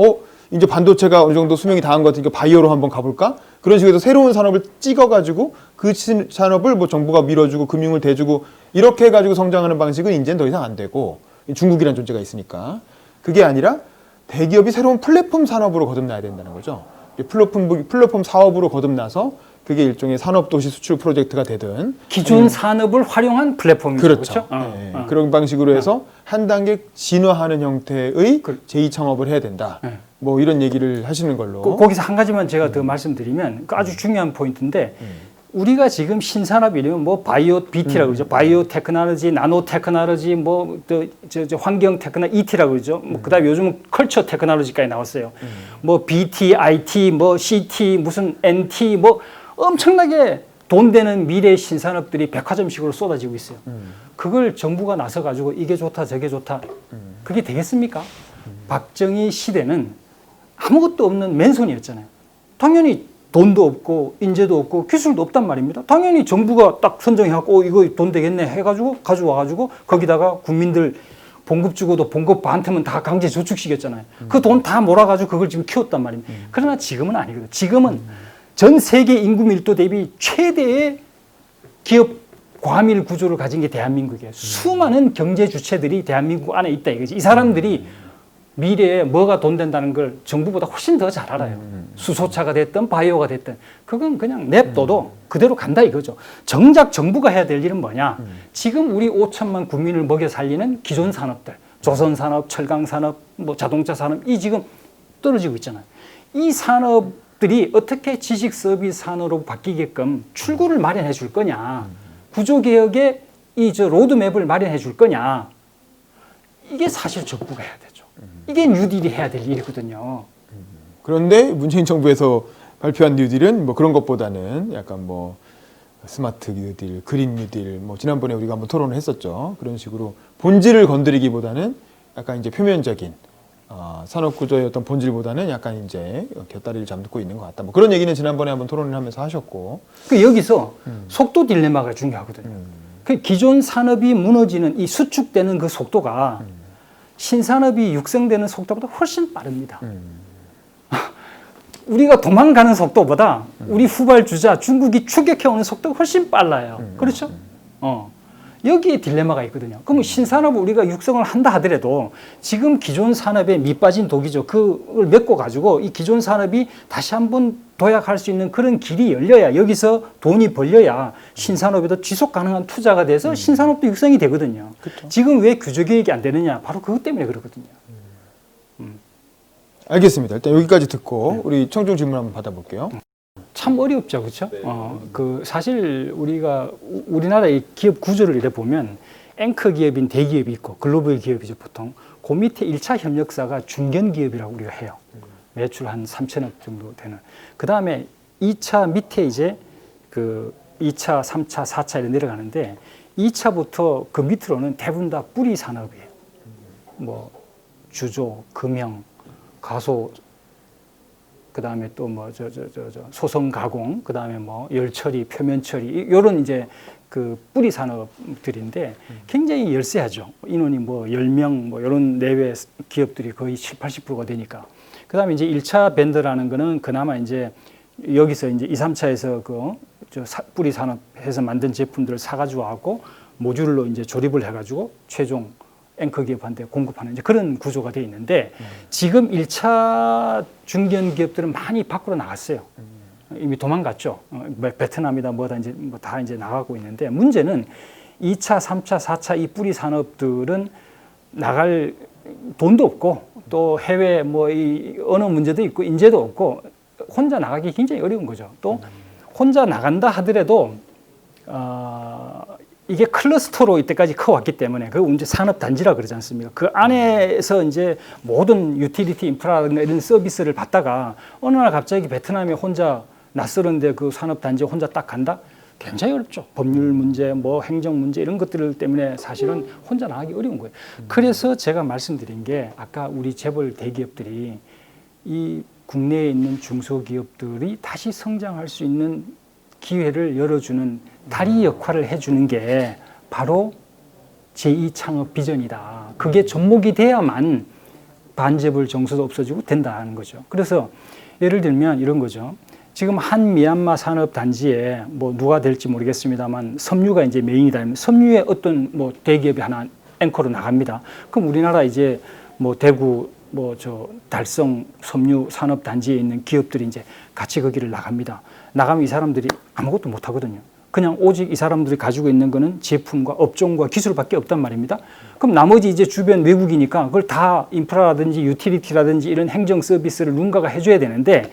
이제 반도체가 어느 정도 수명이 다한 것 같으니까 바이오로 한번 가볼까? 그런 식으로 해서 새로운 산업을 찍어가지고 그 산업을 뭐 정부가 밀어주고 금융을 대주고 이렇게 해가지고 성장하는 방식은 이제는 더 이상 안 되고 중국이라는 존재가 있으니까 그게 아니라 대기업이 새로운 플랫폼 산업으로 거듭나야 된다는 거죠. 플랫폼 사업으로 거듭나서 그게 일종의 산업도시 수출 프로젝트가 되든 기존 산업을 활용한 플랫폼이죠. 그렇죠. 네. 그런 방식으로 해서 한 단계 진화하는 형태의 제2창업을 해야 된다. 뭐 이런 얘기를 하시는 걸로. 거기서 한 가지만 제가 더 말씀드리면 아주 중요한 포인트인데 우리가 지금 신산업 이러면 뭐 바이오 BT라고 그러죠. 바이오 테크놀로지, 나노 테크놀로지, 뭐 저 환경 테크놀로지 ET라고 그러죠. 뭐 그다음에 요즘은 컬처 테크놀로지까지 나왔어요. 뭐 BT, IT, 뭐 CT, 무슨 NT 뭐 엄청나게 돈 되는 미래 신산업들이 백화점식으로 쏟아지고 있어요. 그걸 정부가 나서 가지고 이게 좋다 저게 좋다 그게 되겠습니까? 박정희 시대는 아무것도 없는 맨손이었잖아요. 당연히 돈도 없고 인재도 없고 기술도 없단 말입니다. 당연히 정부가 딱 선정해갖고 이거 돈 되겠네 해가지고 가져와가지고 거기다가 국민들 봉급 주고도 봉급 반틈은 다 강제 저축시켰잖아요. 그 돈 다 몰아가지고 그걸 지금 키웠단 말입니다. 그러나 지금은 아니거든요. 지금은 전 세계 인구 밀도 대비 최대의 기업 과밀 구조를 가진 게 대한민국이에요. 수많은 경제 주체들이 대한민국 안에 있다 이거지. 이 사람들이 미래에 뭐가 돈 된다는 걸 정부보다 훨씬 더 잘 알아요. 수소차가 됐든 바이오가 됐든 그건 그냥 냅둬도 그대로 간다 이거죠. 정작 정부가 해야 될 일은 뭐냐. 지금 우리 5천만 국민을 먹여 살리는 기존 산업들, 조선산업, 철강산업, 뭐 자동차 산업 이 지금 떨어지고 있잖아요. 이 산업들이 어떻게 지식 서비스 산업으로 바뀌게끔 출구를 마련해 줄 거냐. 구조개혁의 이 로드맵을 마련해 줄 거냐. 이게 사실 정부가 해야 되죠. 이게 뉴딜이 해야 될 일이거든요. 그런데 문재인 정부에서 발표한 뉴딜은 뭐 그런 것보다는 약간 뭐 스마트 뉴딜, 그린 뉴딜, 뭐 지난번에 우리가 한번 토론을 했었죠. 그런 식으로 본질을 건드리기보다는 약간 이제 표면적인 산업 구조의 어떤 본질보다는 약간 이제 곁다리를 잡고 있는 것 같다. 뭐 그런 얘기는 지난번에 한번 토론을 하면서 하셨고. 그 여기서 속도 딜레마가 중요하거든요. 그 기존 산업이 무너지는 이 수축되는 그 속도가 신산업이 육성되는 속도보다 훨씬 빠릅니다. 우리가 도망가는 속도보다 우리 후발주자 중국이 추격해오는 속도가 훨씬 빨라요. 그렇죠? 여기에 딜레마가 있거든요. 그럼 신산업을 우리가 육성을 한다 하더라도 지금 기존 산업에 밑빠진 독이죠. 그걸 메꿔 가지고 이 기존 산업이 다시 한번 도약할 수 있는 그런 길이 열려야 여기서 돈이 벌려야 신산업에도 지속 가능한 투자가 돼서 신산업도 육성이 되거든요. 그쵸. 지금 왜 규제개혁이 안 되느냐? 바로 그것 때문에 그렇거든요. 알겠습니다. 일단 여기까지 듣고 우리 청중 질문 한번 받아볼게요. 참 어렵죠, 그렇죠? 그 사실 우리가 우리나라의 기업 구조를 이래 보면 앵커 기업인 대기업이 있고 글로벌 기업이죠 보통. 그 밑에 1차 협력사가 중견 기업이라고 우리가 해요. 매출 한 3천억 정도 되는. 그 다음에 2차 밑에 이제 그 2차, 3차, 4차 이렇게 내려가는데 2차부터 그 밑으로는 대부분 다 뿌리 산업이에요. 뭐 주조, 금형, 가소. 그 다음에 또 뭐 소성 가공, 그 다음에 뭐 열 처리, 표면 처리 이런 이제 그 뿌리 산업들인데 굉장히 열세하죠. 인원이 뭐 10명 뭐 이런 내외 기업들이 거의 7, 80%가 되니까. 그 다음에 이제 1차 밴더라는 거는 그나마 이제 여기서 이제 2, 3차에서 뿌리 산업에서 만든 제품들을 사가지고 하고 모듈로 이제 조립을 해가지고 최종 앵커 기업한테 공급하는 이제 그런 구조가 되어 있는데 지금 1차 중견 기업들은 많이 밖으로 나갔어요. 이미 도망갔죠. 베트남이다 뭐다 이제 뭐 다 이제 나가고 있는데 문제는 2차, 3차, 4차 이 뿌리 산업들은 나갈 돈도 없고 또 해외 뭐 이 언어 문제도 있고 인재도 없고 혼자 나가기 굉장히 어려운 거죠. 또 혼자 나간다 하더라도 이게 클러스터로 이때까지 커왔기 때문에 그 이제 산업 단지라 그러지 않습니까? 그 안에서 이제 모든 유틸리티 인프라나 이런 서비스를 받다가 어느 날 갑자기 베트남에 혼자 낯설은데 그 산업 단지에 혼자 딱 간다? 굉장히 어렵죠. 법률 문제, 뭐 행정 문제 이런 것들 때문에 사실은 혼자 나가기 어려운 거예요. 그래서 제가 말씀드린 게 아까 우리 재벌 대기업들이 이 국내에 있는 중소기업들이 다시 성장할 수 있는 기회를 열어주는 다리 역할을 해주는 게 바로 제2창업 비전이다. 그게 접목이 돼야만 반재벌 정서도 없어지고 된다는 거죠. 그래서 예를 들면 이런 거죠. 지금 한 미얀마 산업 단지에 뭐 누가 될지 모르겠습니다만 섬유가 이제 메인이다. 섬유에 어떤 뭐 대기업이 하나 앵커로 나갑니다. 그럼 우리나라 이제 뭐 대구 뭐 달성 섬유 산업 단지에 있는 기업들이 이제 같이 거기를 나갑니다. 나가면 이 사람들이 아무것도 못 하거든요. 그냥 오직 이 사람들이 가지고 있는 거는 제품과 업종과 기술밖에 없단 말입니다. 그럼 나머지 이제 주변 외국이니까 그걸 다 인프라라든지 유틸리티라든지 이런 행정 서비스를 누군가가 해줘야 되는데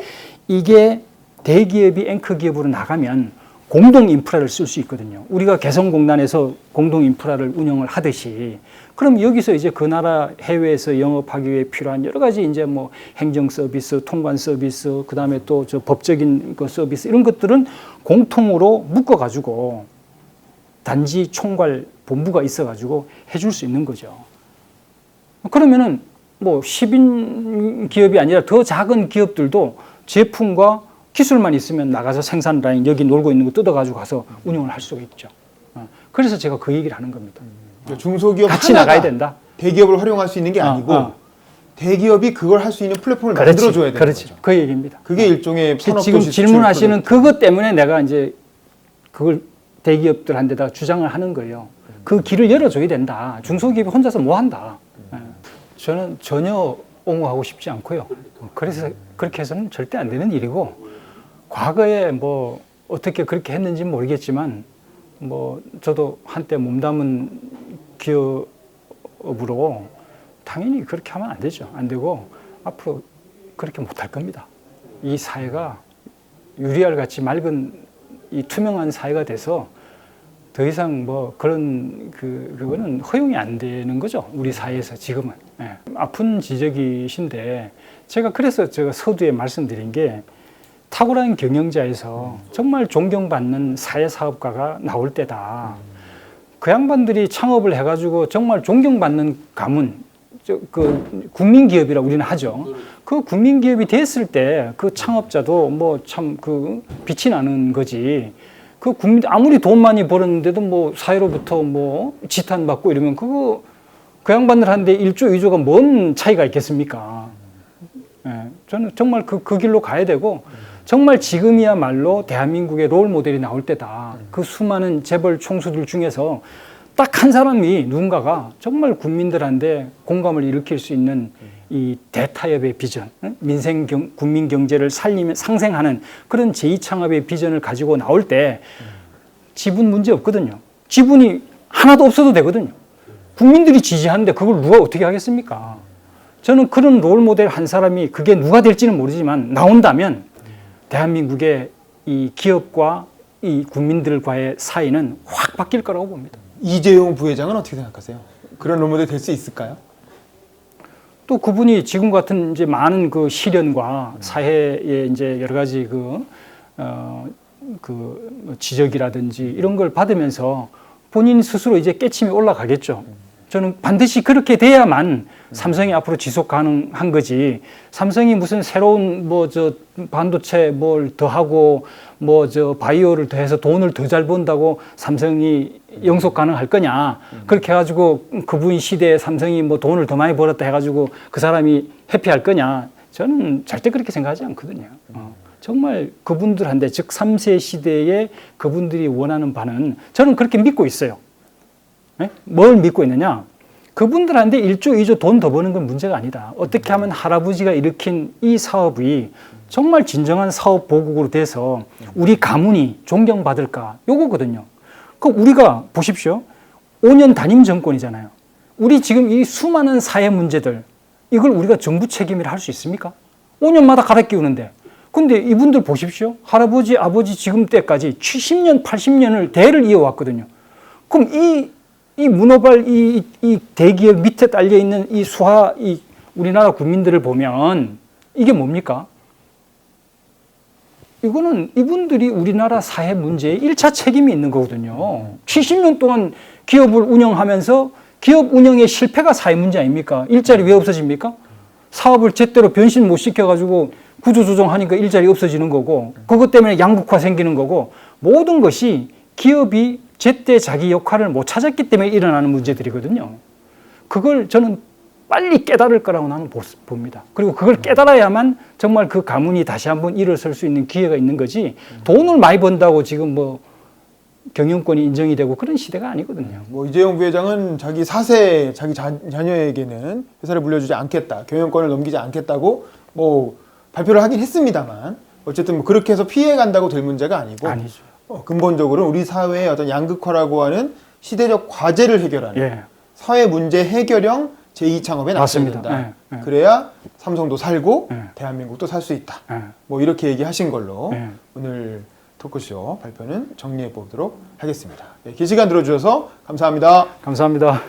이게 대기업이 앵커 기업으로 나가면 공동 인프라를 쓸 수 있거든요. 우리가 개성공단에서 공동 인프라를 운영을 하듯이 그럼 여기서 이제 그 나라 해외에서 영업하기 위해 필요한 여러 가지 이제 뭐 행정 서비스, 통관 서비스, 그 다음에 또 법적인 그 서비스 이런 것들은 공통으로 묶어가지고 단지 총괄 본부가 있어가지고 해줄 수 있는 거죠. 그러면은 뭐 10인 기업이 아니라 더 작은 기업들도 제품과 기술만 있으면 나가서 생산 라인 여기 놀고 있는 거 뜯어가지고 가서 운영을 할 수가 있죠. 그래서 제가 그 얘기를 하는 겁니다. 그러니까 중소기업 같이 하나가 나가야 된다. 대기업을 활용할 수 있는 게 아니고 대기업이 그걸 할 수 있는 플랫폼을 만들어줘야 되는 그렇지. 거죠. 그 얘기입니다. 그게 일종의 산업도시 지금 수출 질문하시는 프로젝트. 그것 때문에 내가 이제 그걸 대기업들한테다 주장을 하는 거예요. 그 길을 열어줘야 된다. 중소기업이 혼자서 뭐 한다. 저는 전혀 옹호하고 싶지 않고요. 그래서 그렇게 해서는 절대 안 되는 일이고, 과거에 뭐 어떻게 그렇게 했는지 모르겠지만, 뭐 저도 한때 몸담은 기업으로 당연히 그렇게 하면 안 되죠. 안 되고 앞으로 그렇게 못할 겁니다. 이 사회가 유리알 같이 맑은 이 투명한 사회가 돼서 더 이상 뭐 그런 그거는 허용이 안 되는 거죠. 우리 사회에서 지금은. 예. 아픈 지적이신데 제가 그래서 제가 서두에 말씀드린 게 탁월한 경영자에서 정말 존경받는 사회사업가가 나올 때다. 그 양반들이 창업을 해가지고 정말 존경받는 가문, 그 국민기업이라고 우리는 하죠. 그 국민기업이 됐을 때 그 창업자도 뭐 참 그 빛이 나는 거지. 그 국민 아무리 돈 많이 벌었는데도 뭐 사회로부터 뭐 지탄받고 이러면 그거 그 양반들한테 1조, 2조가 뭔 차이가 있겠습니까? 예, 저는 정말 그 길로 가야 되고 정말 지금이야말로 대한민국의 롤 모델이 나올 때다. 그 수많은 재벌 총수들 중에서 딱 한 사람이 누군가가 정말 국민들한테 공감을 일으킬 수 있는 이 대타협의 비전, 민생 국민 경제를 살리면 상생하는 그런 제2창업의 비전을 가지고 나올 때 지분 문제 없거든요. 지분이 하나도 없어도 되거든요. 국민들이 지지하는데 그걸 누가 어떻게 하겠습니까? 저는 그런 롤 모델 한 사람이 그게 누가 될지는 모르지만 나온다면 대한민국의 이 기업과 이 국민들과의 사이는 확 바뀔 거라고 봅니다. 이재용 부회장은 어떻게 생각하세요? 그런 롤모델 될 수 있을까요? 또 그분이 지금 같은 이제 많은 그 시련과 사회의 이제 여러 가지 그 지적이라든지 이런 걸 받으면서 본인 스스로 이제 깨침이 올라가겠죠. 저는 반드시 그렇게 돼야만 삼성이 앞으로 지속 가능한 거지. 삼성이 무슨 새로운 뭐 저 반도체 뭘 더 하고 뭐 저 바이오를 더 해서 돈을 더 잘 번다고 삼성이 영속 가능할 거냐. 그렇게 해가지고 그분 시대에 삼성이 뭐 돈을 더 많이 벌었다 해가지고 그 사람이 해피할 거냐. 저는 절대 그렇게 생각하지 않거든요. 정말 그분들한테 즉 3세 시대에 그분들이 원하는 바는 저는 그렇게 믿고 있어요. 네? 뭘 믿고 있느냐? 그분들한테 1조, 2조 돈 더 버는 건 문제가 아니다. 어떻게 하면 할아버지가 일으킨 이 사업이 정말 진정한 사업 보국으로 돼서 우리 가문이 존경받을까? 요거거든요. 그 우리가 보십시오. 5년 단임 정권이잖아요. 우리 지금 이 수많은 사회 문제들 이걸 우리가 정부 책임이라 할 수 있습니까? 5년마다 갈아 끼우는데. 근데 이분들 보십시오. 할아버지, 아버지 지금 때까지 70년, 80년을 대를 이어왔거든요. 그럼 이 문어발 이 대기업 밑에 딸려 있는 이 우리나라 국민들을 보면 이게 뭡니까? 이거는 이분들이 우리나라 사회 문제에 1차 책임이 있는 거거든요. 70년 동안 기업을 운영하면서 기업 운영의 실패가 사회 문제 아닙니까? 일자리 왜 없어집니까? 사업을 제대로 변신 못 시켜가지고 구조조정하니까 일자리 없어지는 거고, 그것 때문에 양극화 생기는 거고, 모든 것이 기업이 제때 자기 역할을 못 찾았기 때문에 일어나는 문제들이거든요. 그걸 저는 빨리 깨달을 거라고 나는 봅니다. 그리고 그걸 깨달아야만 정말 그 가문이 다시 한번 일어설 수 있는 기회가 있는 거지, 돈을 많이 번다고 지금 뭐 경영권이 인정이 되고 그런 시대가 아니거든요. 뭐 이재용 부회장은 자기 4세 자기 자녀에게는 회사를 물려주지 않겠다, 경영권을 넘기지 않겠다고 뭐 발표를 하긴 했습니다만, 어쨌든 뭐 그렇게 해서 피해 간다고 될 문제가 아니고, 아니죠. 근본적으로 우리 사회의 어떤 양극화라고 하는 시대적 과제를 해결하는, 예. 사회 문제 해결형 제2창업에 나서야 된다. 예, 예. 그래야 삼성도 살고 예. 대한민국도 살 수 있다. 예. 뭐 이렇게 얘기하신 걸로 예. 오늘 토크쇼 발표는 정리해 보도록 하겠습니다. 긴 시간 들어주셔서 감사합니다. 감사합니다.